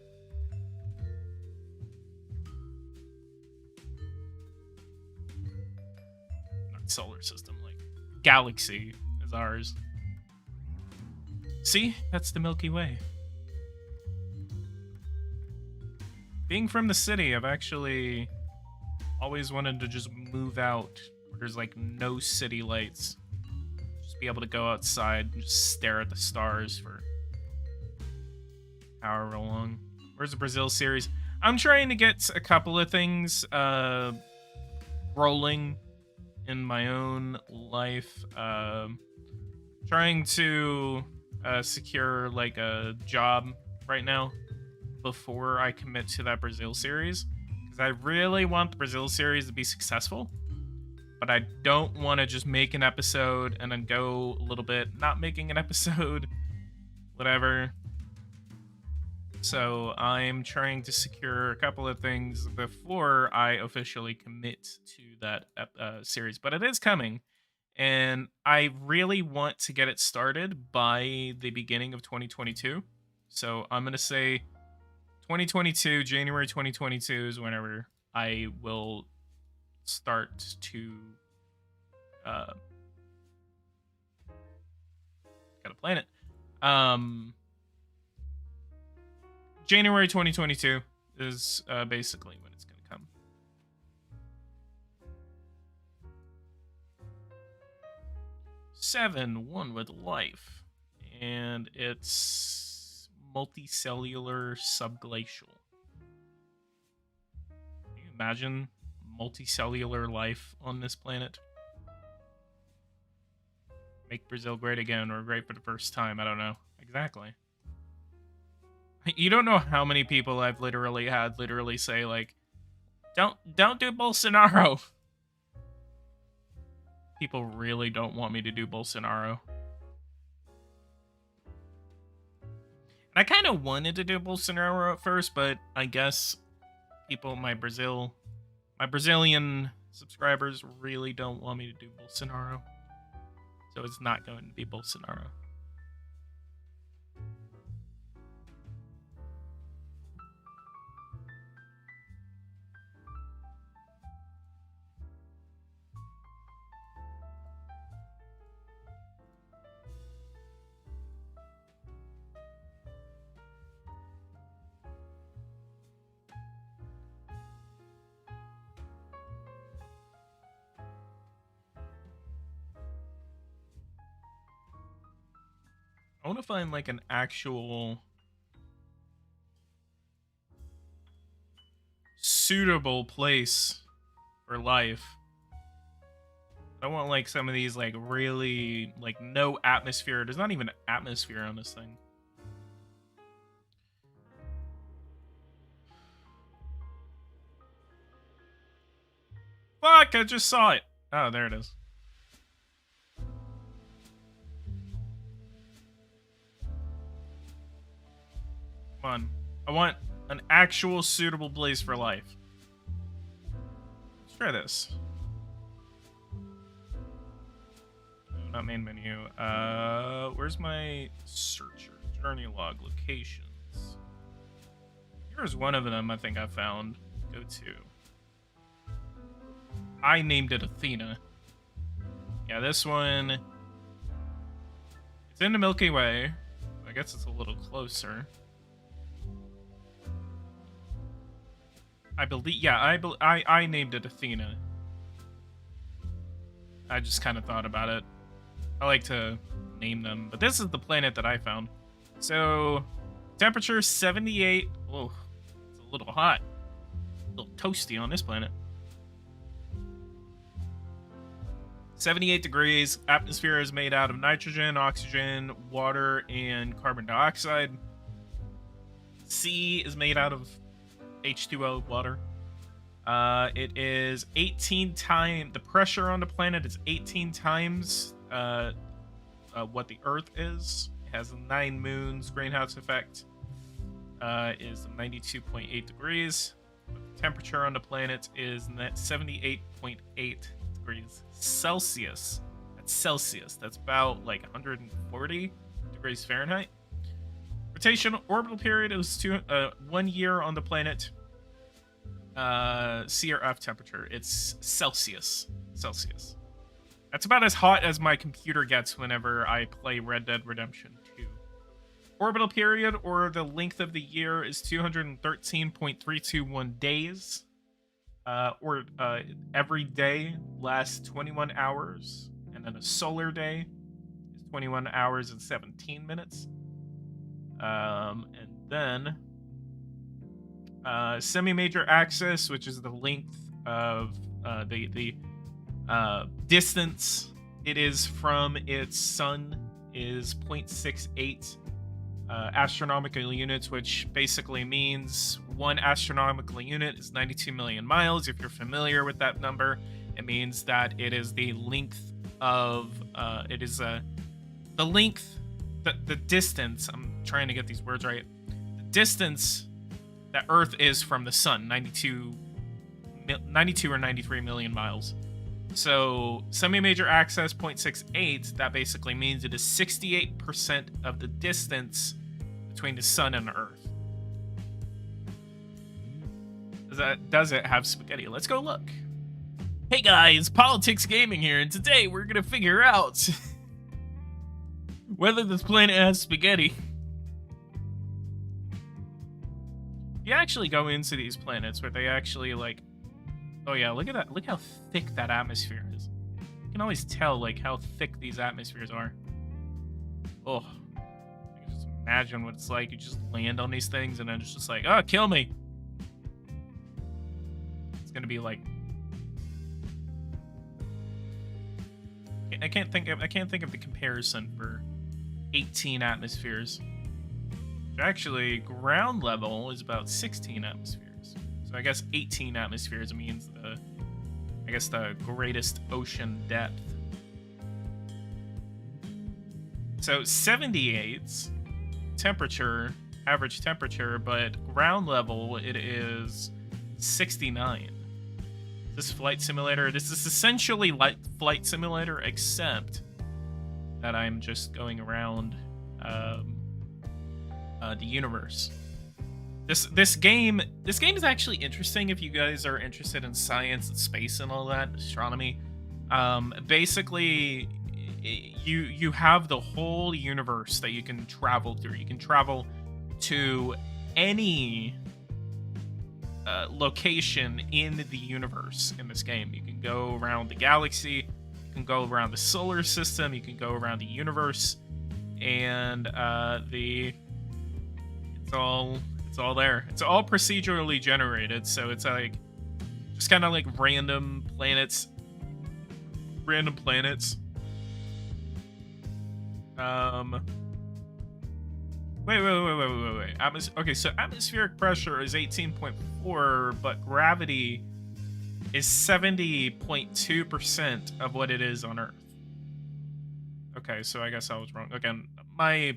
Not solar system, like galaxy is ours. See? That's the Milky Way. Being from the city, I've actually always wanted to just move out where there's like no city lights. Just be able to go outside and just stare at the stars for however long. Where's the Brazil series? I'm trying to get a couple of things rolling in my own life. Trying to secure like a job right now before I commit to that Brazil series, because I really want the Brazil series to be successful, but I don't want to just make an episode and then go a little bit not making an episode, whatever. So I'm trying to secure a couple of things before I officially commit to that series, but it is coming, and I really want to get it started by the beginning of 2022. So I'm going to say 2022, January 2022 is whenever I will start to gotta plan it. January 2022 is basically when it's gonna come. One with life, and it's multicellular subglacial. Can you imagine multicellular life on this planet? Make Brazil great again, or great for the first time. I don't know. Exactly. You don't know how many people I've literally had say like, don't do Bolsonaro. People really don't want me to do Bolsonaro. And I kind of wanted to do Bolsonaro at first, but I guess people, my Brazilian subscribers really don't want me to do Bolsonaro. So it's not going to be Bolsonaro. I want to find like an actual suitable place for life. I want like some of these like really like no atmosphere. There's not even atmosphere on this thing. Look, I just saw it. Oh, there it is. Come on. I want an actual suitable place for life. Let's try this. No, not main menu. Where's my searcher? Journey log locations. Here's one of them I think I found. Go to. I named it Athena. Yeah, this one. It's in the Milky Way. I guess it's a little closer. I believe, yeah, I named it Athena. I just kind of thought about it. I like to name them, but this is the planet that I found. So, temperature 78. Oh, it's a little hot. A little toasty on this planet. 78 degrees. Atmosphere is made out of nitrogen, oxygen, water, and carbon dioxide. Sea is made out of H2O, water. It is 18 times, the pressure on the planet is 18 times what the Earth is. It has 9 moons. Greenhouse effect is 92.8 degrees. The temperature on the planet is 78.8 degrees Celsius. That's Celsius. That's about like 140 degrees Fahrenheit. Rotational orbital period is 1 year on the planet. C or F temperature. It's Celsius. Celsius. That's about as hot as my computer gets whenever I play Red Dead Redemption 2. Orbital period, or the length of the year, is 213.321 days. Every day lasts 21 hours. And then a solar day is 21 hours and 17 minutes. And then semi-major axis, which is the length of the distance it is from its sun, is 0.68 astronomical units, which basically means 1 astronomical unit is 92 million miles. If you're familiar with that number, it means that it is the length of the distance. I'm trying to get these words right. The distance that Earth is from the sun, 92 or 93 million miles. So semi-major axis 0.68, that basically means it is 68% of the distance between the sun and the Earth. Does it have spaghetti? Let's go look. Hey guys, PoliticsGaming here, and today we're gonna figure out whether this planet has spaghetti. You actually go into these planets where they actually like, oh yeah, look at that, look how thick that atmosphere is. You can always tell like how thick these atmospheres are. Oh, you can just imagine what it's like. You just land on these things and then it's just like, oh, kill me. It's gonna be like, I can't think of the comparison for 18 atmospheres. Actually, ground level is about 16 atmospheres. So I guess 18 atmospheres means the greatest ocean depth. So 78 temperature, average temperature, but ground level it is 69. This Flight Simulator, this is essentially like Flight Simulator, except that I'm just going around the universe. This game is actually interesting if you guys are interested in science and space and all that, astronomy. Basically, you have the whole universe that you can travel through. You can travel to any location in the universe in this game. You can go around the galaxy, you can go around the solar system, you can go around the universe, and it's all there. It's all procedurally generated, so it's like just kind of like random planets. Wait. Okay, so atmospheric pressure is 18.4, but gravity is 70.2% of what it is on Earth. Okay, so I guess I was wrong. Again, my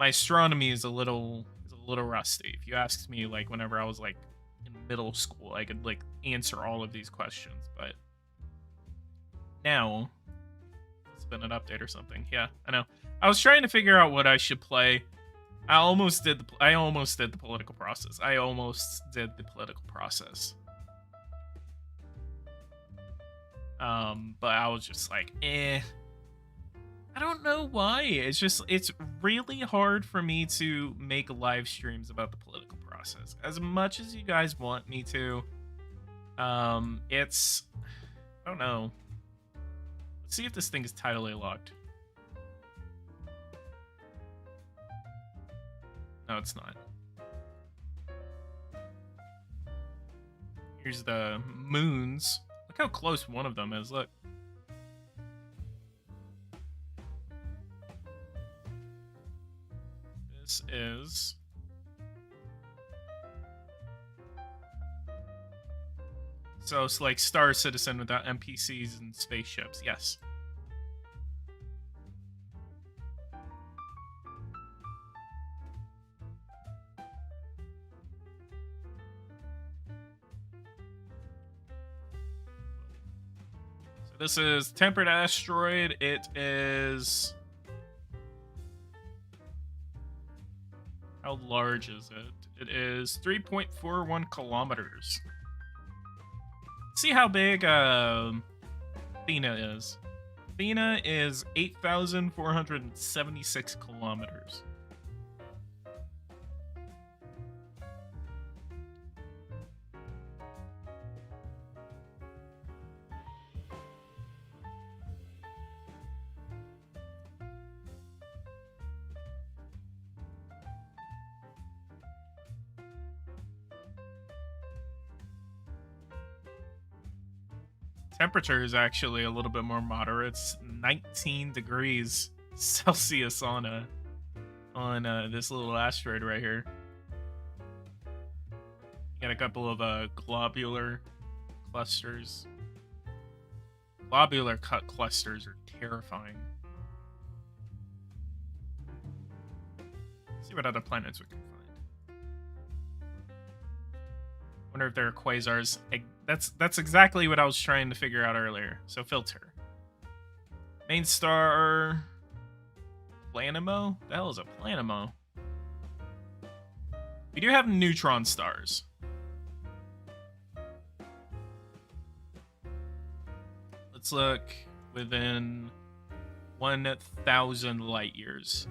astronomy is a little rusty. If you asked me, like, whenever I was like in middle school, I could like answer all of these questions, but now it's been an update or something. Yeah, I know. I was trying to figure out what I should play. I almost did the political process. But I was just like, I don't know why. It's really hard for me to make live streams about the political process. As much as you guys want me to, I don't know. Let's see if this thing is tidally locked. No, it's not. Here's the moons. Look how close one of them is, look. This is... So it's like Star Citizen without NPCs and spaceships, yes. This is Tempered Asteroid. It is... How large is it? It is 3.41 kilometers. See how big Athena is. Athena is 8,476 kilometers. Temperature is actually a little bit more moderate. It's 19 degrees Celsius on this little asteroid right here. Got a couple of globular clusters. Globular cut clusters are terrifying. Let's see what other planets we can find. Wonder if there are quasars. That's exactly what I was trying to figure out earlier. So filter. Main star... Planemo? The hell is a Planemo? We do have neutron stars. Let's look within 1,000 light years.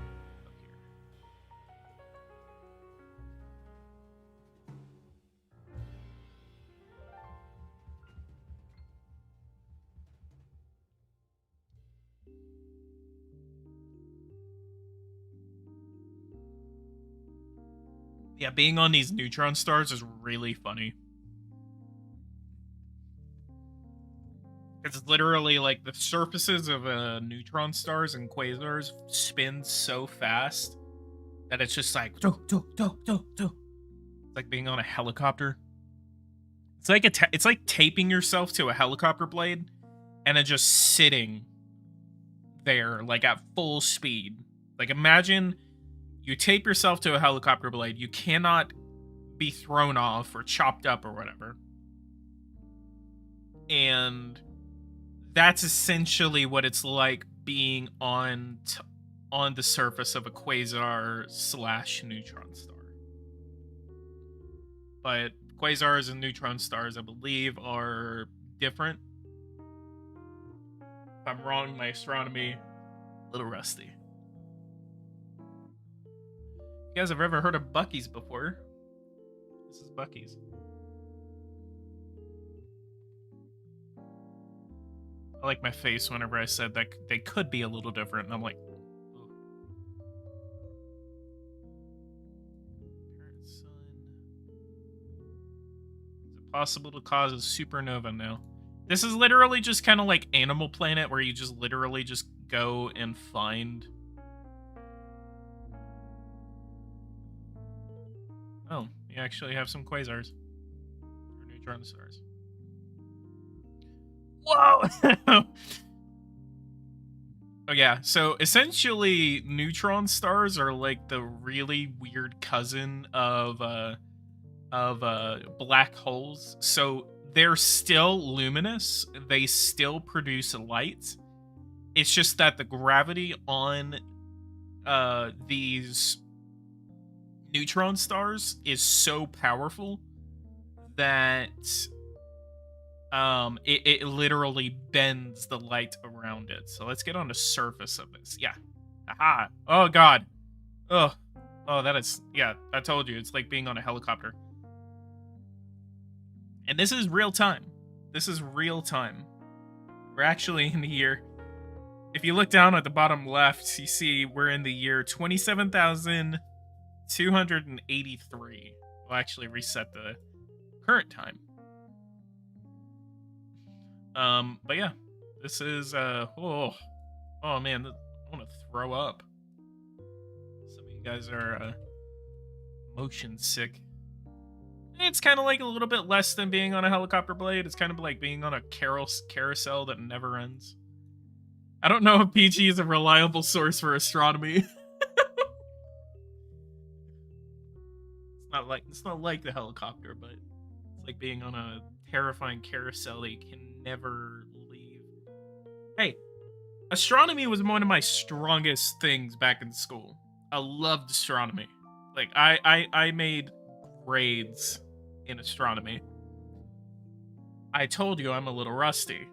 Yeah, being on these neutron stars is really funny. It's literally like the surfaces of neutron stars and quasars spin so fast that it's just like It's like being on a helicopter. It's like taping yourself to a helicopter blade and then just sitting there like at full speed. Like imagine you tape yourself to a helicopter blade. You cannot be thrown off or chopped up or whatever. And that's essentially what it's like being on the surface of a quasar / neutron star. But quasars and neutron stars, I believe, are different. If I'm wrong, my astronomy, a little rusty. You guys have ever heard of Buc-ee's before? This is Buc-ee's. I like my face whenever I said that they could be a little different, and I'm like, ugh. Parent sun. Is it possible to cause a supernova now? This is literally just kind of like Animal Planet, where you just literally just go and find... Oh, You actually have some quasars. Or neutron stars. Whoa! Oh yeah, so essentially neutron stars are like the really weird cousin of black holes. So they're still luminous, they still produce light. It's just that the gravity on these neutron stars is so powerful that it literally bends the light around it. So let's get on the surface of this. Yeah. Aha. Oh god. Oh. Oh, that is, yeah, I told you, it's like being on a helicopter. And this is real time. This is real time. We're actually in the year, if you look down at the bottom left, you see we're in the year 27,283. We'll actually reset the current time. But yeah, this is, oh man, I want to throw up. Some of you guys are, motion sick. It's kind of like a little bit less than being on a helicopter blade. It's kind of like being on a carousel that never ends. I don't know if PG is a reliable source for astronomy. It's not like the helicopter, but it's like being on a terrifying carousel that you can never leave. Hey, astronomy was one of my strongest things back in school. I loved astronomy. Like I made grades in astronomy. I told you I'm a little rusty.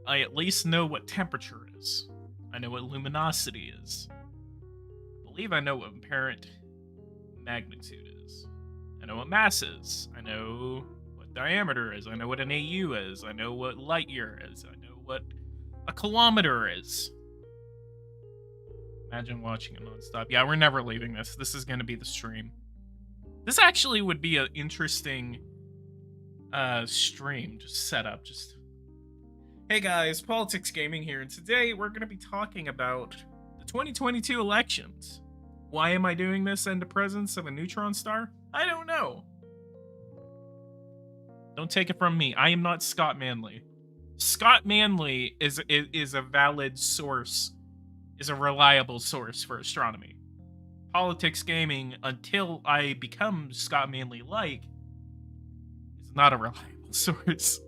I at least know what temperature is. I know what luminosity is. I believe I know what apparent magnitude is. I know what mass is. I know what diameter is. I know what an AU is. I know what light year is. I know what a kilometer is. Imagine watching it nonstop. Yeah, we're never leaving this. This is going to be the stream. This actually would be an interesting stream just set up. Just, hey guys, PoliticsGaming here, and today we're going to be talking about the 2022 elections. Why am I doing this in the presence of a neutron star? I don't know. Don't take it from me. I am not Scott Manley. Scott Manley is a valid source, is a reliable source for astronomy. PoliticsGaming, until I become Scott Manley-like, is not a reliable source.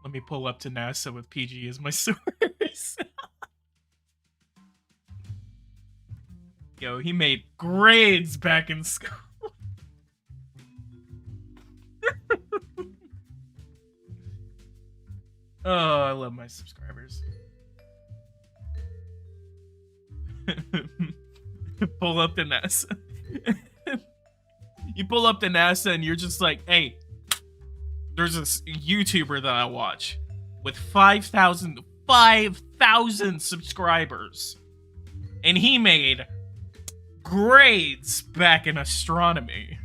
Let me pull up to NASA with PG as my source. Yo, he made grades back in school. Oh, I love my subscribers. Pull up to NASA. You pull up to NASA and you're just like, hey, there's this YouTuber that I watch with 5,000 subscribers. And he made grades back in astronomy.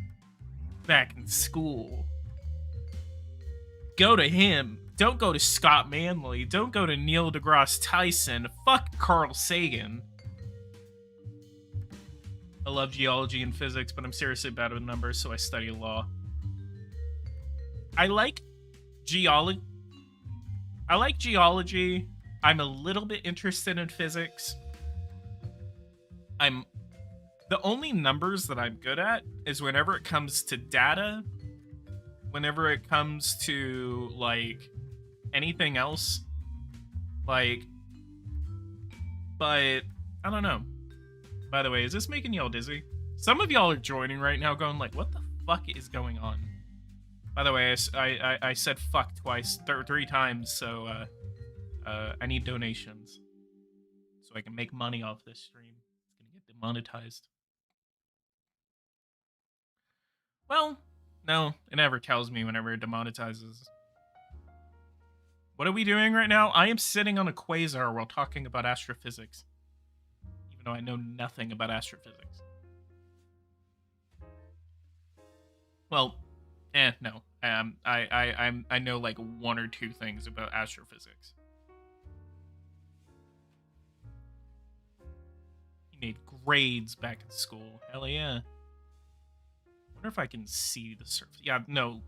Back in school. Go to him. Don't go to Scott Manley. Don't go to Neil deGrasse Tyson. Fuck Carl Sagan. I love geology and physics, but I'm seriously bad with numbers, so I study law. I like geology. I'm a little bit interested in physics. The only numbers that I'm good at is whenever it comes to data, whenever it comes to, like, anything else. Like, but, I don't know. By the way, is this making y'all dizzy? Some of y'all are joining right now going like, what the fuck is going on? By the way, I said fuck twice, three times, so I need donations. So I can make money off this stream. It's gonna get demonetized. Well, no, it never tells me whenever it demonetizes. What are we doing right now? I am sitting on a quasar while talking about astrophysics. Even though I know nothing about astrophysics. Well, no. I know like one or two things about astrophysics. You Made grades back in school. Hell yeah. Wonder if I can see the surface. Yeah, no.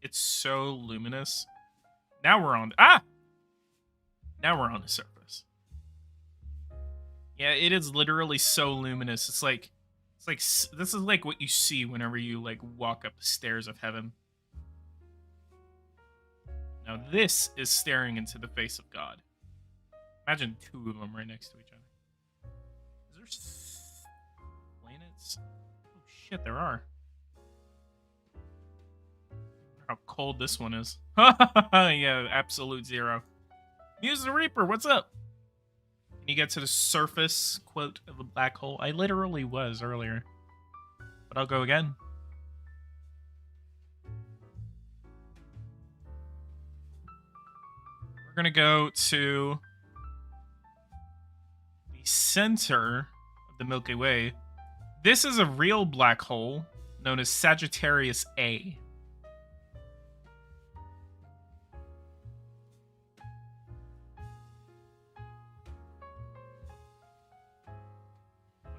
It's so luminous. Now we're on... Ah! Now we're on the surface. Yeah, it is literally so luminous. It's like this is like what you see whenever you like walk up the stairs of heaven. Now this is staring into the face of God. Imagine two of them right next to each other. Is there planets? Oh shit, there are. How cold this one is. Yeah, absolute zero. Muse the Reaper, what's up? Can you get to the surface, quote, of the black hole? I literally was earlier. But I'll go again. We're gonna go to the center of the Milky Way. This is a real black hole known as Sagittarius A.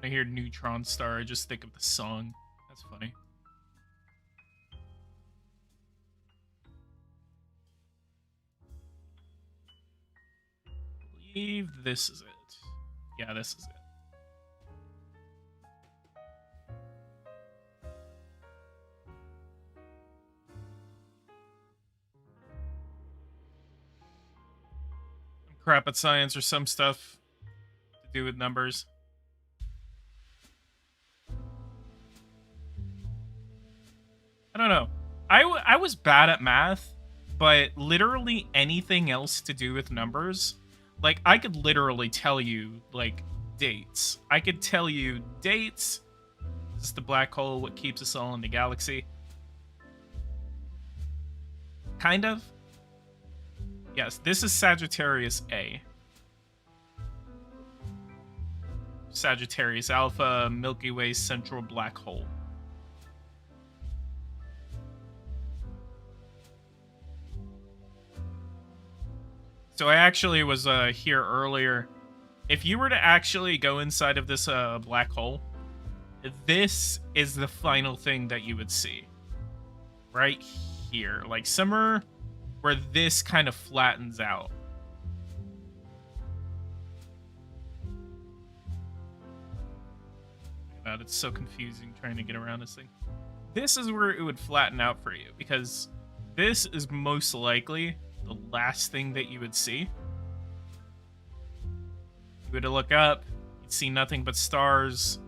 When I hear Neutron Star, I just think of the song. That's funny. I believe this is it. Yeah, this is it. Crap at science or some stuff to do with numbers. I don't know. I was bad at math, but literally anything else to do with numbers, like I could literally tell you like dates. I could tell you dates. This is the black hole, what keeps us all in the galaxy. Kind of. Yes, this is Sagittarius A. Sagittarius Alpha, Milky Way central black hole. So I actually was here earlier. If you were to actually go inside of this black hole, this is the final thing that you would see. Right here. Like somewhere where this kind of flattens out. God, it's so confusing trying to get around this thing. This is where it would flatten out for you, because this is most likely the last thing that you would see. You would look up, you'd see nothing but stars.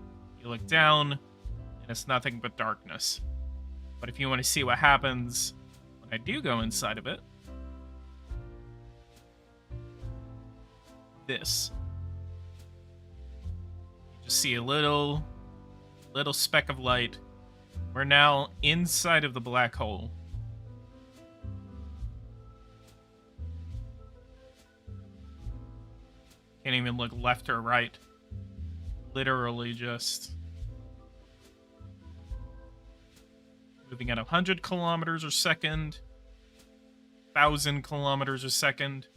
You look down, and it's nothing but darkness. But if you want to see what happens when I do go inside of it, this. You just see a little speck of light. We're now inside of the black hole. Can't even look left or right. Literally just moving at 100 kilometers a second, 1,000 kilometers a second.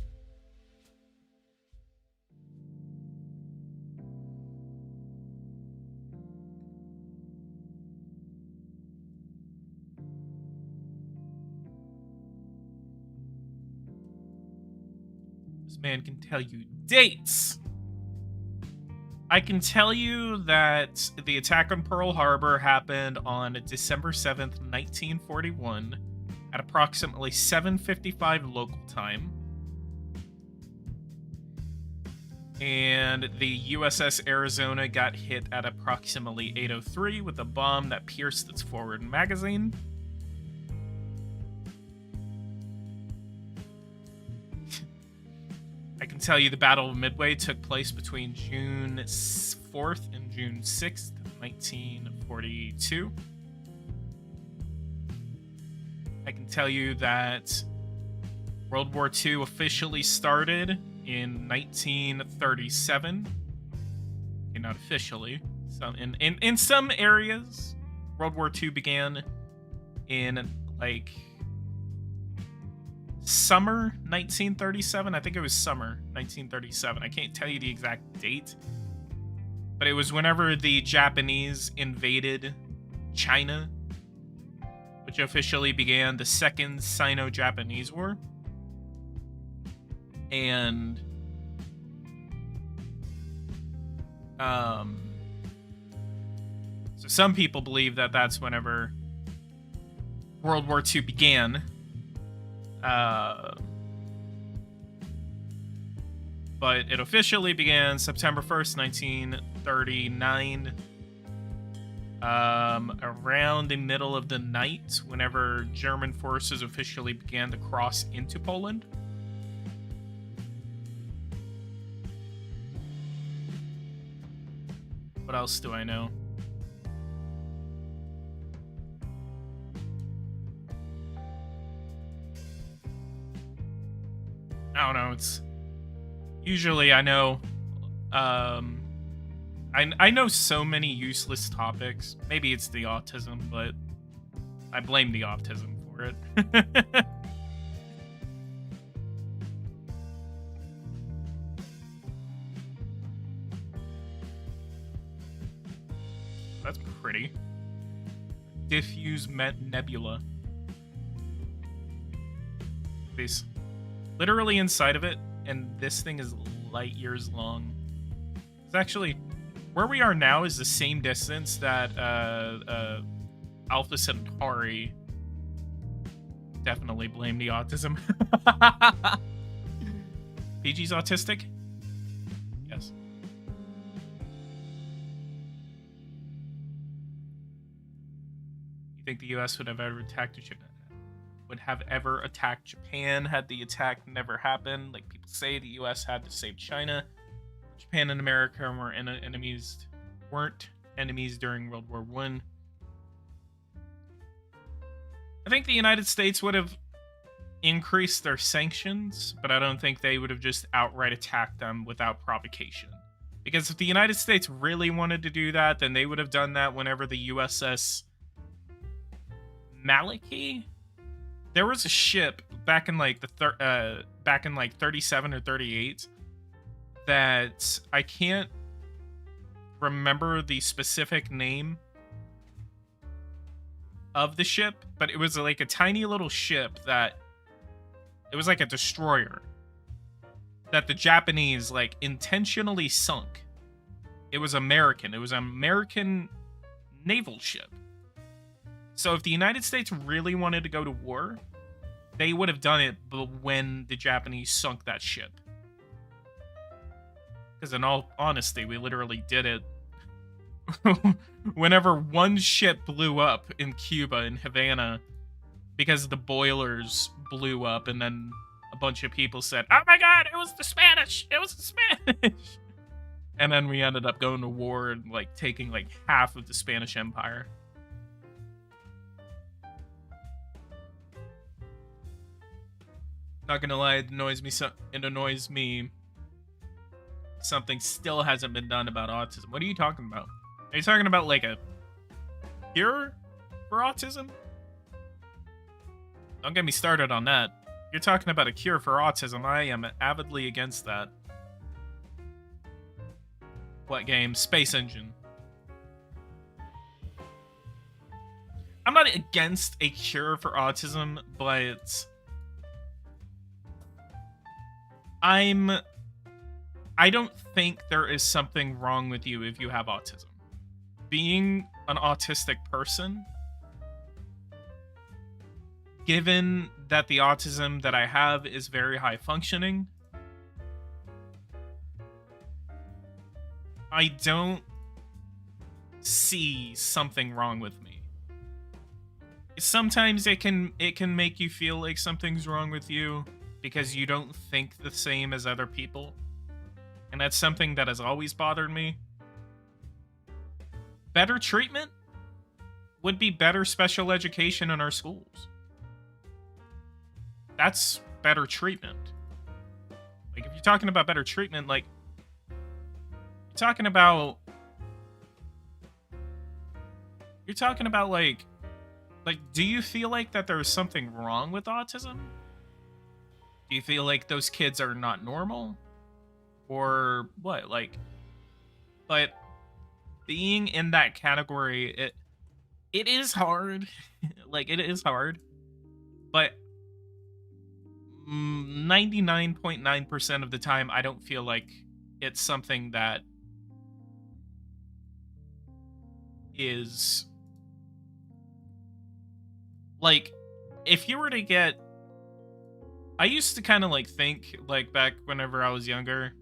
This man can tell you dates. I can tell you that the attack on Pearl Harbor happened on December 7th, 1941 at approximately 7:55 local time. And the USS Arizona got hit at approximately 8:03 with a bomb that pierced its forward magazine. I can tell you the Battle of Midway took place between June 4th and June 6th, 1942. I can tell you that World War II officially started in 1937. Okay, not officially. In some areas, World War II began in like summer 1937. I think it was summer 1937. I can't tell you the exact date. but it was whenever the Japanese invaded China, which officially began the Second Sino-Japanese War. And so some people believe that that's whenever World War II began. But it officially began September 1st, 1939. Around the middle of the night, whenever German forces officially began to cross into Poland. What else do I know? I don't know. It's usually I know. I know so many useless topics. Maybe it's the autism, but I blame the autism for it. That's pretty. Diffuse nebula. This literally inside of it, and this thing is light years long. It's actually where we are now is the same distance that Alpha Centauri. Definitely blame the autism. PG's autistic? Yes. You think the US would have ever attacked Japan? Would have ever attacked Japan had the attack never happened? Like people say, the US had to save China. Japan and America weren't enemies during World War I. I think the United States would have increased their sanctions, but I don't think they would have just outright attacked them without provocation. Because if the United States really wanted to do that, then they would have done that whenever the USS Maliki. There was a ship back in like 37 or 38 that I can't remember the specific name of the ship, but it was like a tiny little ship that it was like a destroyer that the Japanese like intentionally sunk. It was American. It was an American naval ship. So if the United States really wanted to go to war, they would have done it when the Japanese sunk that ship. Because in all honesty, we literally did it whenever one ship blew up in Cuba, in Havana, because the boilers blew up, and then a bunch of people said, "Oh my god, it was the Spanish! It was the Spanish!" And then we ended up going to war and like taking like half of the Spanish Empire. Not gonna lie, it annoys me. Something still hasn't been done about autism. What are you talking about? Are you talking about like a cure for autism? Don't get me started on that. You're talking about a cure for autism. I am avidly against that. What game? Space Engine. I'm not against a cure for autism, but I don't think there is something wrong with you if you have autism. Being an autistic person, given that the autism that I have is very high functioning, I don't see something wrong with me. Sometimes it can make you feel like something's wrong with you because you don't think the same as other people. And that's something that has always bothered me. Better treatment would be better special education in our schools. That's better treatment. Like, if you're talking about better treatment, like, you're talking about like, do you feel like that there's something wrong with autism? Do you feel like those kids are not normal? Or what? Like, but being in that category, it is hard. Like, it is hard, but 99.9% of the time, I don't feel like it's something that is like, if you were to get, I used to kind of like think, like, back whenever I was younger,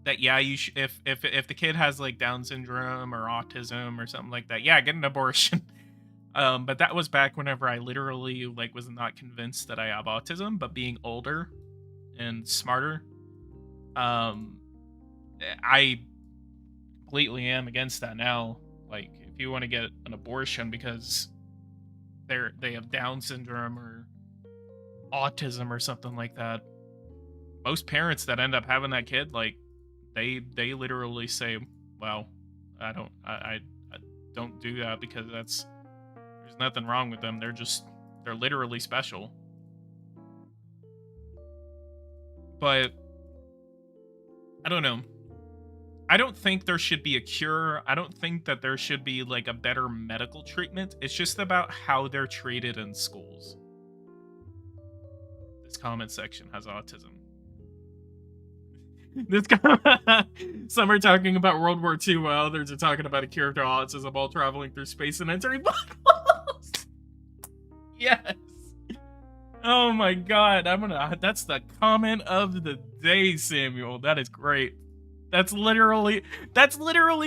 that yeah, you if the kid has like Down syndrome or autism or something like that, yeah, get an abortion. But that was back whenever I literally like was not convinced that I have autism, but being older and smarter, um, I completely am against that now. Like, if you want to get an abortion because they have Down syndrome or autism or something like that, most parents that end up having that kid, like, they literally say, well, I don't do that because there's nothing wrong with them, they're literally special. But I don't know, I don't think there should be a cure. I don't think that there should be like a better medical treatment. It's just about how they're treated in schools. This comment section has autism. Some are talking about World War II, while others are talking about a cure to autism while traveling through space and entering black holes. Yes. Oh my god, that's the comment of the day, Samuel. That is great. That's literally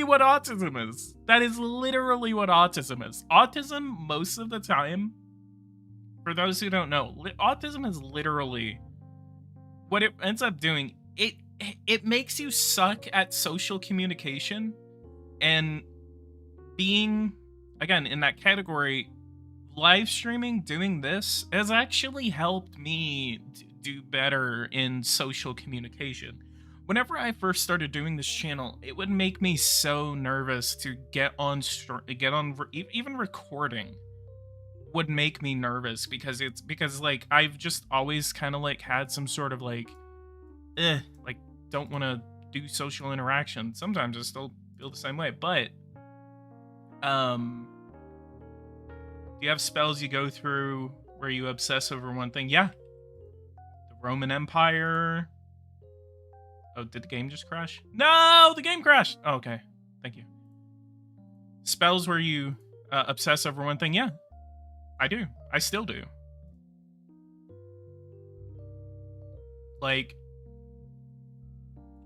what autism is. That is literally what autism is. Autism, most of the time, for those who don't know, autism is literally what it ends up doing. It makes you suck at social communication, and being, again, in that category, live streaming, doing this has actually helped me do better in social communication. Whenever I first started doing this channel, it would make me so nervous to even recording would make me nervous because like I've just always kind of like had some sort of like like don't want to do social interaction. Sometimes I still feel the same way, but do you have spells you go through where you obsess over one thing? Yeah. The Roman Empire. Oh, did the game just crash? No, the game crashed. Oh, okay. Thank you. Spells where you obsess over one thing? Yeah, I do. I still do. Like,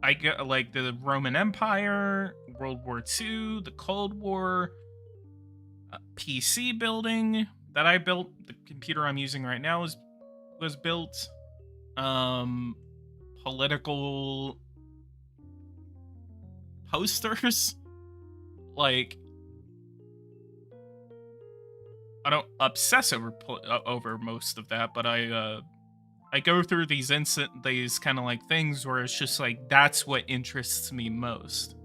I get like the Roman Empire, World War II, the Cold War, PC building that I built. The computer I'm using right now was built. Political posters. Like, I don't obsess over most of that, but I go through these kind of like things where it's just like that's what interests me most.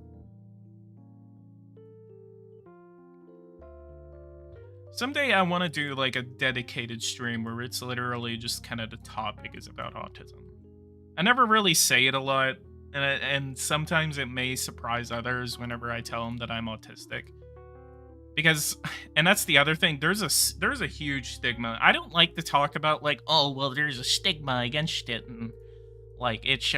Someday I want to do like a dedicated stream where it's literally just kind of the topic is about autism. I never really say it a lot, and sometimes it may surprise others whenever I tell them that I'm autistic. Because, and that's the other thing, there's a huge stigma. I don't like to talk about like, oh, well, there's a stigma against it, and like it's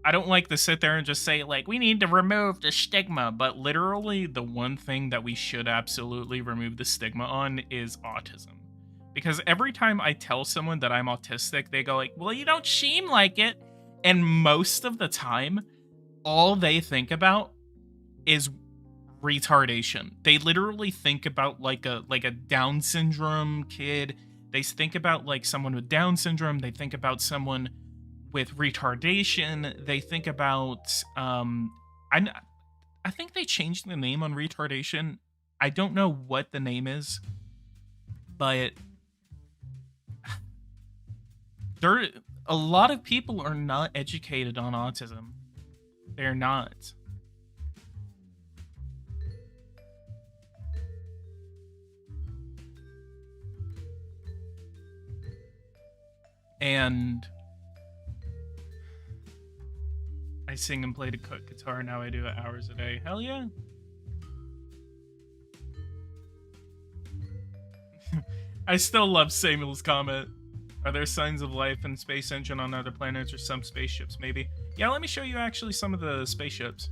I don't like to sit there and just say like we need to remove the stigma, but literally the one thing that we should absolutely remove the stigma on is autism. Because every time I tell someone that I'm autistic, they go like, "Well, you don't seem like it." And most of the time, all they think about is retardation. They literally think about like a Down syndrome kid. They think about like someone with Down syndrome. They think about someone with retardation. They think about I think they changed the name on retardation. I don't know what the name is, but a lot of people are not educated on autism. They're not. And sing and play the guitar, now I do it hours a day. Hell yeah. I still love Samuel's comment. Are there signs of life and space engine on other planets or some spaceships? Maybe. Yeah, let me show you actually some of the spaceships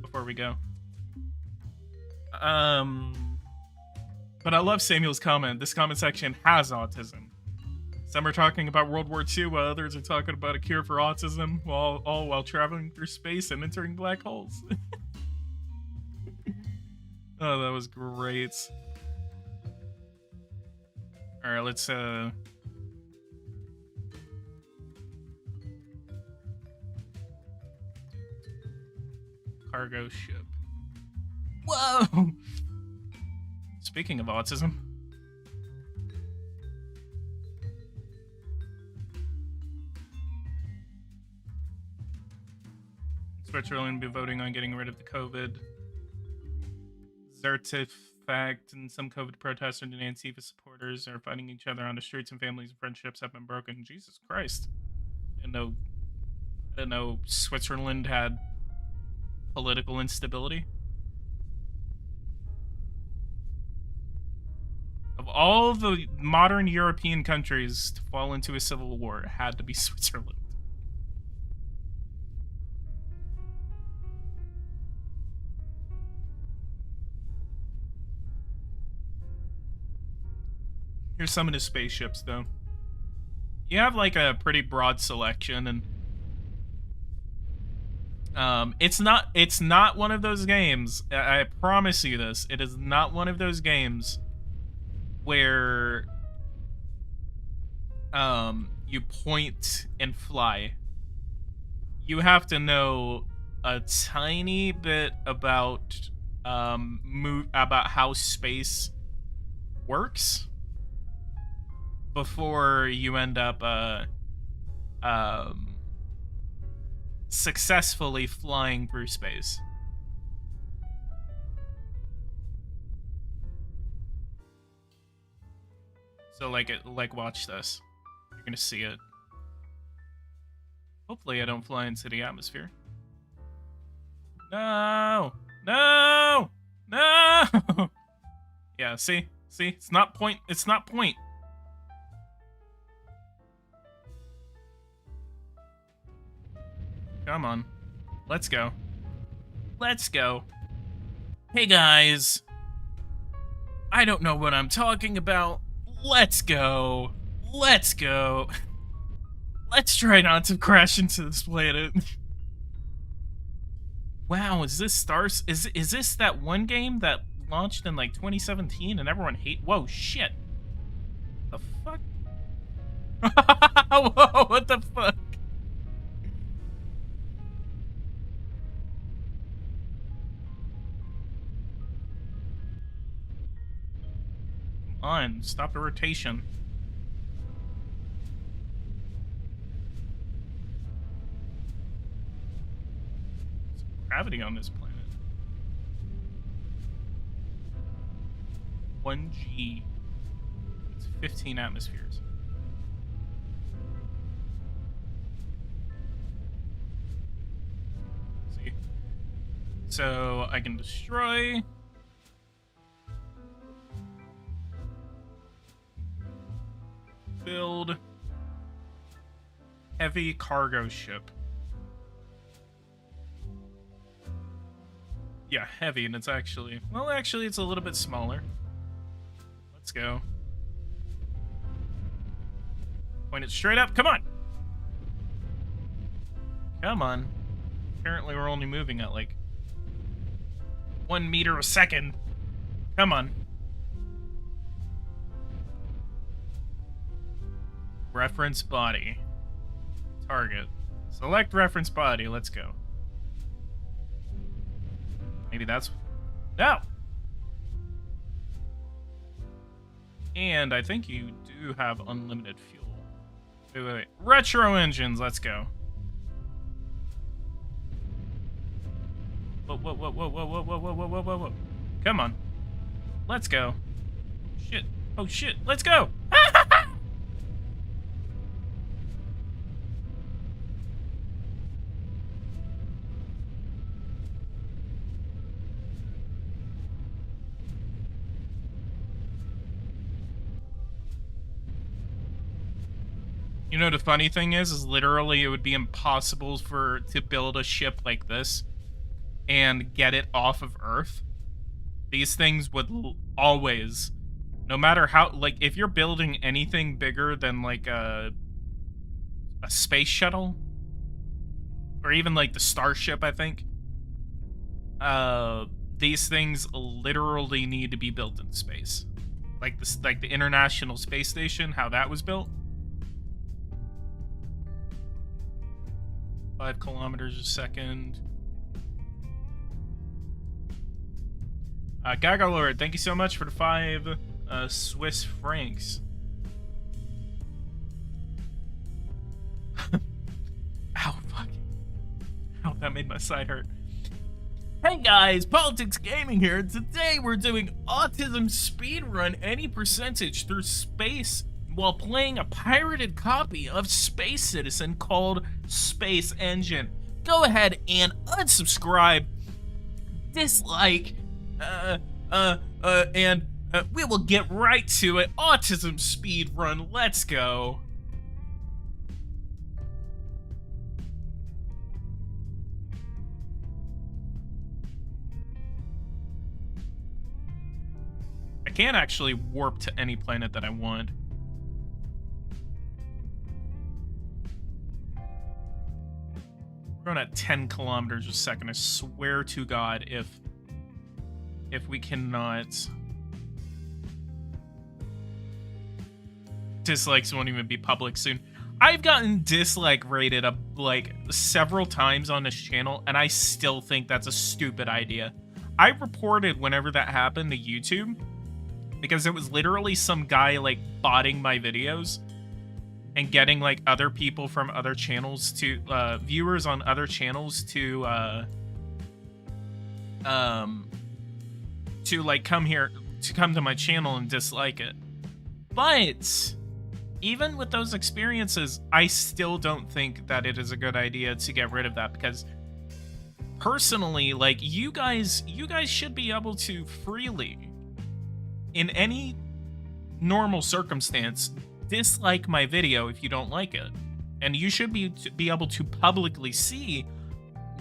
before we go. But I love Samuel's comment. This comment section has autism. Some are talking about World War II, while others are talking about a cure for autism, all while traveling through space and entering black holes. Oh, that was great. All right, let's cargo ship. Whoa! Speaking of autism. Switzerland will be voting on getting rid of the COVID certificate, and some COVID protesters and Antifa supporters are fighting each other on the streets, and families and friendships have been broken. Jesus Christ. I didn't know Switzerland had political instability. Of all the modern European countries to fall into a civil war, it had to be Switzerland. Here's some of the spaceships, though. You have like a pretty broad selection, and it's not one of those games. I promise you this. It is not one of those games where you point and fly. You have to know a tiny bit about how space works before you end up successfully flying through space. So like watch this. You're gonna see it. Hopefully I don't fly into the atmosphere. No! No! No! Yeah, see? See? It's not point. It's not point. Come on. Let's go. Let's go. Hey guys. I don't know what I'm talking about. Let's go. Let's go. Let's try not to crash into this planet. Wow, is this is this that one game that launched in like 2017 and everyone whoa, shit. The fuck? Whoa, what the fuck? On, stop the rotation. There's gravity on this planet. 1G. It's 15 atmospheres. See? So I can destroy. Build heavy cargo ship. Yeah, heavy, and it's actually, well, actually, it's a little bit smaller. Let's go. Point it straight up. Come on. Come on. Apparently, we're only moving at like 1 meter a second. Come on. Reference body. Target. Select reference body. Let's go. Maybe that's... No! And I think you do have unlimited fuel. Wait, wait, wait. Retro engines. Let's go. Whoa, whoa, whoa, whoa, whoa, whoa, whoa, whoa, whoa, whoa, whoa. Come on. Let's go. Shit. Oh, shit. Let's go. You know, the funny thing is literally it would be impossible to build a ship like this and get it off of Earth. These things would always, no matter how, like, if you're building anything bigger than, like, a space shuttle, or even, like, the Starship, I think, these things literally need to be built in space. Like the International Space Station, how that was built. 5 kilometers a second. Gaga Lord, thank you so much for the 5 Swiss francs. Ow, fuck. Ow, that made my side hurt. Hey guys, PoliticsGaming here. Today we're doing autism speedrun any percentage through space while playing a pirated copy of Space Citizen called Space Engine. Go ahead and unsubscribe, dislike, and we will get right to it. Autism speedrun, let's go. I can actually warp to any planet that I want. We're going at 10 kilometers a second. I swear to God, if we cannot... Dislikes won't even be public soon. I've gotten dislike rated like several times on this channel, and I still think that's a stupid idea. I reported whenever that happened to YouTube, because it was literally some guy like botting my videos and getting like other people from other channels to viewers on other channels to like come to my channel and dislike it. But even with those experiences, I still don't think that it is a good idea to get rid of that, because personally, like, you guys should be able to freely, in any normal circumstance, dislike my video if you don't like it. And you should be able to publicly see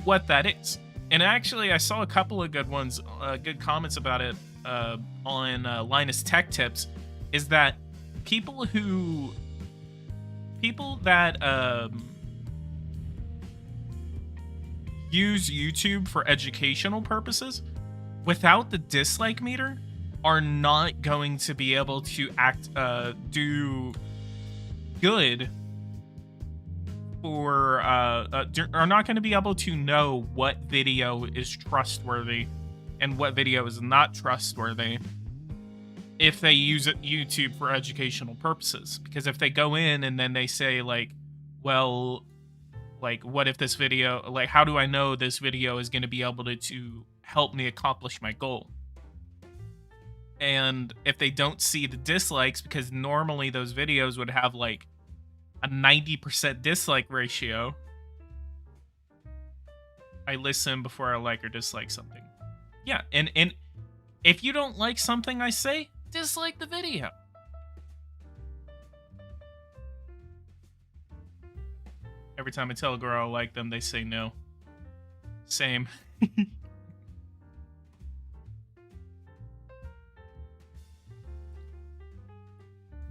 what that is. And actually, I saw a couple of good ones, good comments about it on Linus Tech Tips, is that people that use YouTube for educational purposes without the dislike meter are not going to be able to do good for are not going to be able to know what video is trustworthy and what video is not trustworthy if they use YouTube for educational purposes. Because if they go in and then they say, like, well, like, what if this video, like, how do I know this video is going to be able to help me accomplish my goal? And if they don't see the dislikes, because normally those videos would have like a 90% dislike ratio, I listen before I like or dislike something. Yeah, and if you don't like something I say, dislike the video. Every time I tell a girl I like them, they say no. Same.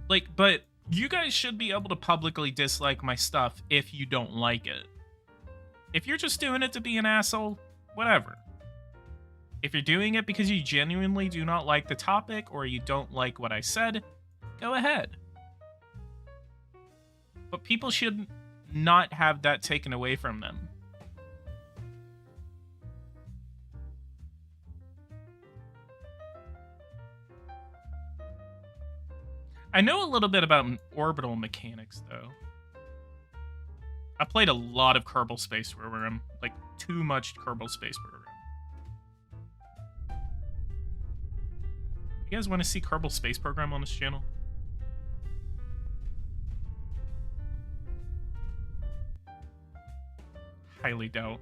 Like, but you guys should be able to publicly dislike my stuff if you don't like it. If you're just doing it to be an asshole, whatever. If you're doing it because you genuinely do not like the topic or you don't like what I said, go ahead. But people should not have that taken away from them. I know a little bit about orbital mechanics, though. I played a lot of Kerbal Space Program, like too much Kerbal Space Program. You guys want to see Kerbal Space Program on this channel? Highly doubt.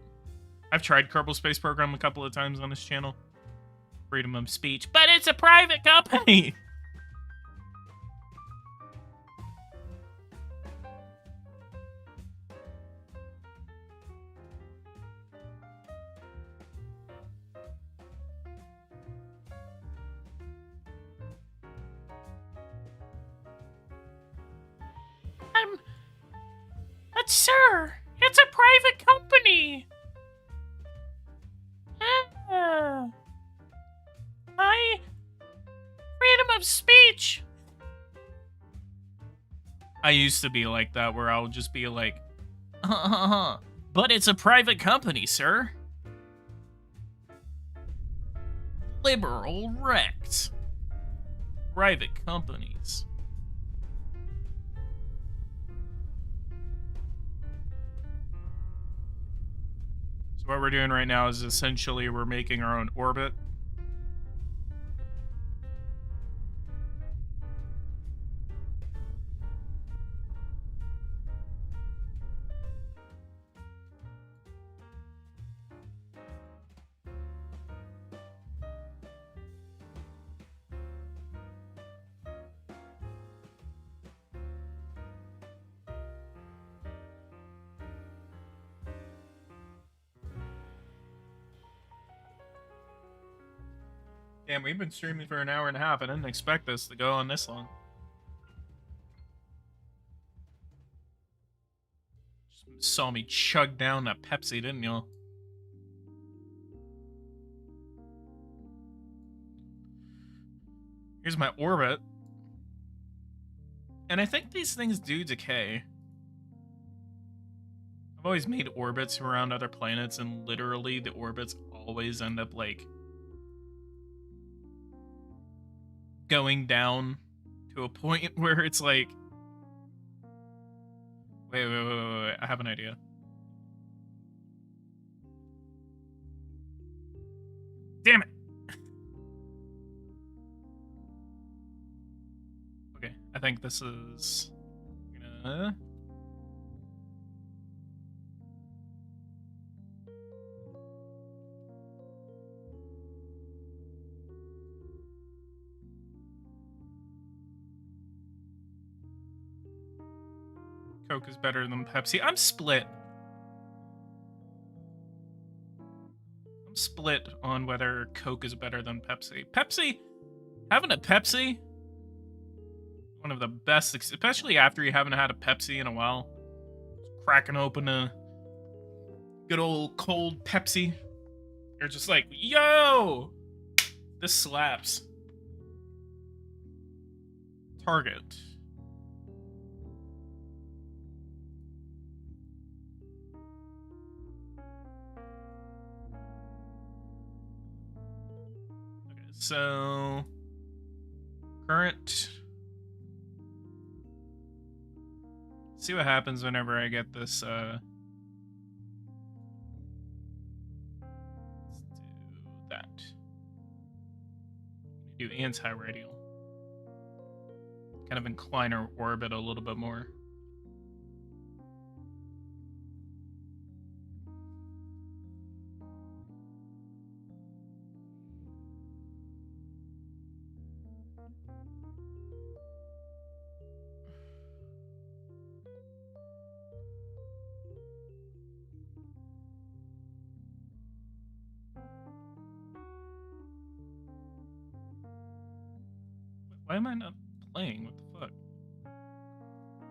I've tried Kerbal Space Program a couple of times on this channel. Freedom of speech, but it's a private company! But sir, it's a private company. My freedom of speech. I used to be like that, where I'll just be like, but it's a private company, sir. Liberal wrecked. Private companies. So what we're doing right now is essentially we're making our own orbit. Damn, we've been streaming for an hour and a half. I didn't expect this to go on this long. Just saw me chug down that Pepsi, didn't you? Here's my orbit. And I think these things do decay. I've always made orbits around other planets, and literally the orbits always end up, like, going down to a point where it's like... Wait, I have an idea. Damn it! Okay, I think this is... gonna... Coke is better than Pepsi. I'm split. I'm split on whether Coke is better than Pepsi. Pepsi, having a Pepsi, one of the best, especially after you haven't had a Pepsi in a while. Cracking open a good old cold Pepsi. You're just like, yo, this slaps. Target. So, current. See what happens whenever I get this, let's do that. Do anti-radial. Kind of incline our orbit a little bit more. Why am I not playing? What the fuck?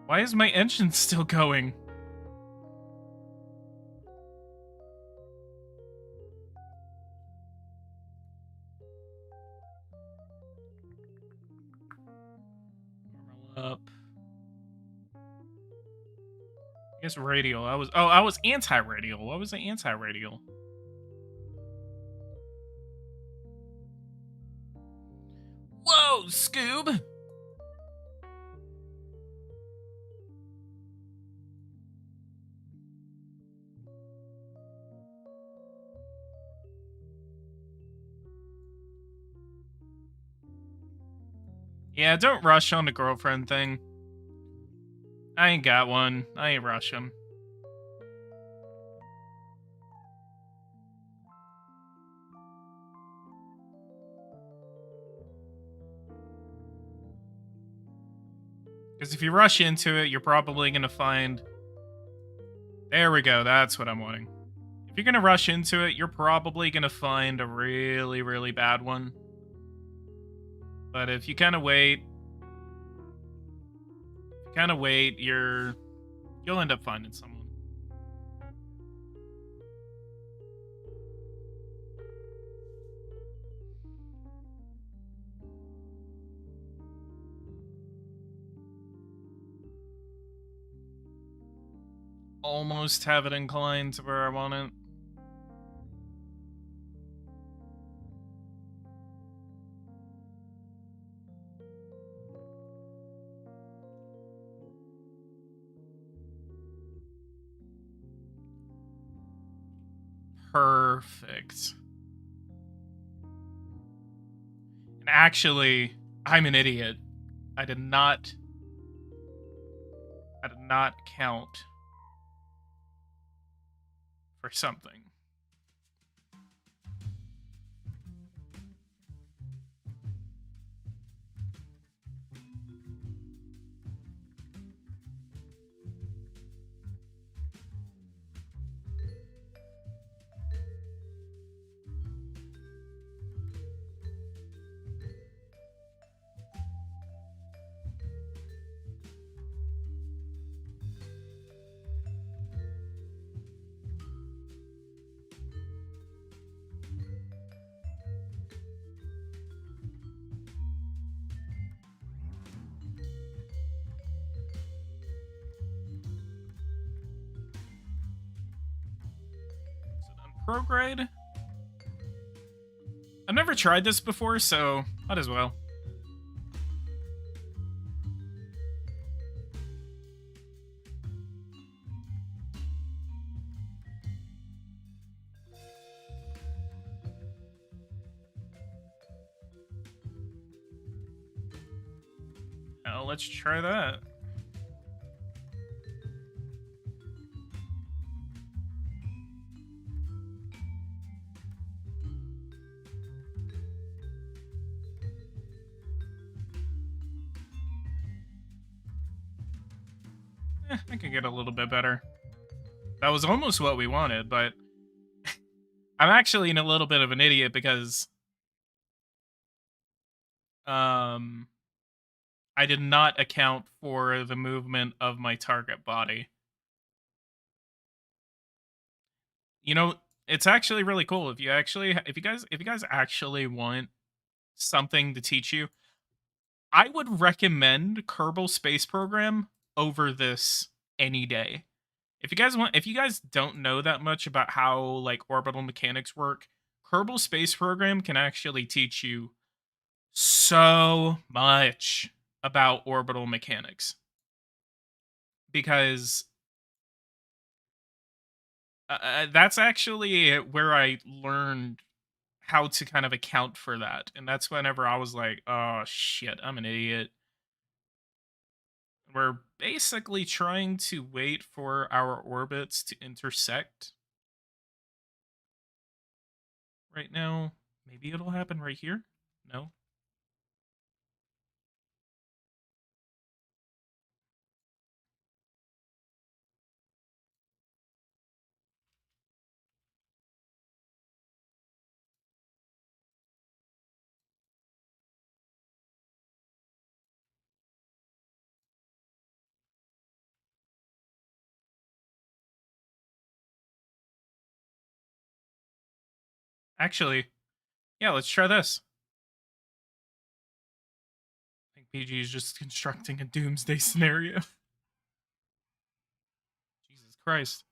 Why is my engine still going? Normal up. I guess radial. I was anti-radial. What was the anti-radial? Whoa, Scoob! Yeah, don't rush on the girlfriend thing. I ain't got one. I ain't rushing. Because if you rush into it, you're probably going to find... There we go, that's what I'm wanting. If you're going to rush into it, you're probably going to find a really, really bad one. But if you kind of wait... you're You'll end up finding someone. Almost have it inclined to where I want it. Perfect. And actually, I'm an idiot. I did not count for something. Is it on prograde? I've never tried this before, so might as well. Well, let's try that. I can get a little bit better. That was almost what we wanted, but I'm actually in a little bit of an idiot because I did not account for the movement of my target body. You know, it's actually really cool if you guys actually want something to teach you. I would recommend Kerbal Space Program over this any day. If you guys don't know that much about how like orbital mechanics work, Kerbal Space Program can actually teach you so much about orbital mechanics because that's actually where I learned how to kind of account for that. And that's whenever I was like, oh shit, I'm an idiot. We're basically trying to wait for our orbits to intersect right now. Maybe it'll happen right here. No. Actually, yeah, let's try this. I think PG is just constructing a doomsday scenario. Jesus Christ.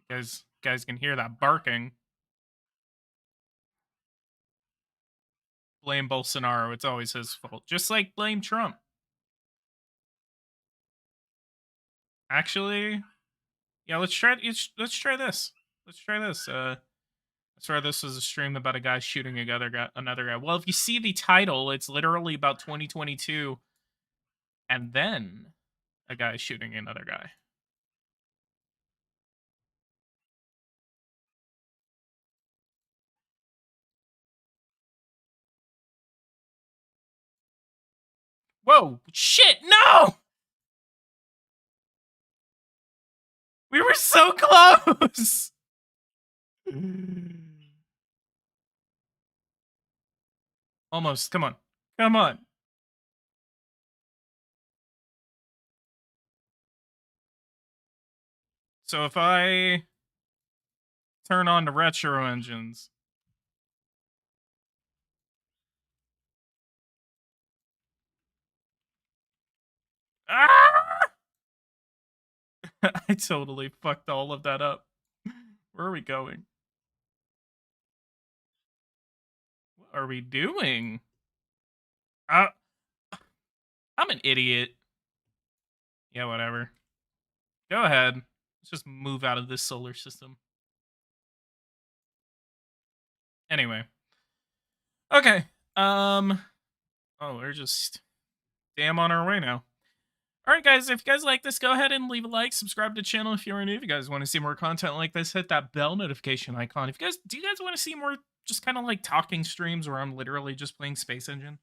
Guys can hear that barking. Blame Bolsonaro. It's always his fault. Just like blame Trump. Actually, yeah, let's try this. Let's try this. I swear this was a stream about a guy shooting another guy. Well, if you see the title, it's literally about 2022 and then a guy shooting another guy. Whoa, shit, no! We were so close! Almost, come on. Come on. So if I turn on the retro engines. Ah! I totally fucked all of that up. Where are we going? What are we doing? Uh, I'm an idiot. Yeah, whatever. Go ahead. Let's just move out of this solar system. Anyway. Okay. Oh, we're just damn on our way now. All right, guys. If you guys like this, go ahead and leave a like. Subscribe to the channel if you're new. If you guys want to see more content like this, hit that bell notification icon. If you guys do, you guys want to see more just kind of like talking streams where I'm literally just playing Space Engine?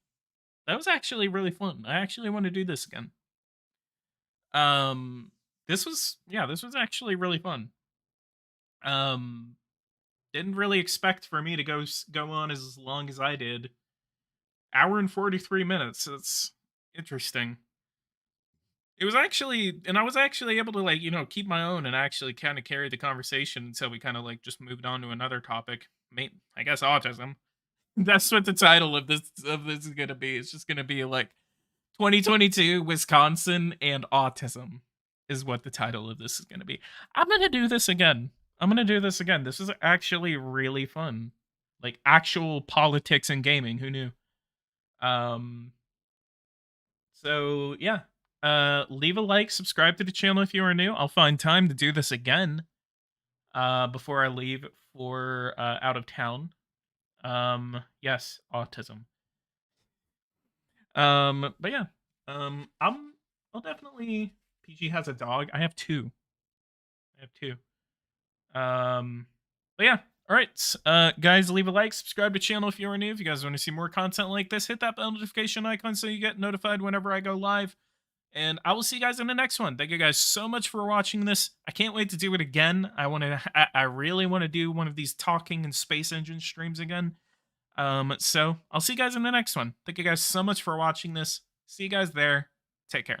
That was actually really fun. I actually want to do this again. This was actually really fun. Um, didn't really expect for me to go on as long as I did. Hour and 43 minutes. It's interesting. It was actually, and I was actually able to like, keep my own and actually kind of carry the conversation until we kind of like just moved on to another topic. I guess autism. That's what the title of this is gonna be. It's just gonna be like 2022 Wisconsin and autism is what the title of this is gonna be. I'm gonna do this again. This is actually really fun. Like actual politics and gaming. Who knew? Um. So yeah. Leave a like, subscribe to the channel if you are new. I'll find time to do this again. Before I leave for out of town. Yes, autism. But yeah. I'll definitely PG has a dog. I have two. But yeah. All right, guys, leave a like, subscribe to the channel if you are new. If you guys want to see more content like this, hit that bell notification icon so you get notified whenever I go live. And I will see you guys in the next one. Thank you guys so much for watching this. I can't wait to do it again. I really want to do one of these talking and space engine streams again. So I'll see you guys in the next one. Thank you guys so much for watching this. See you guys there. Take care.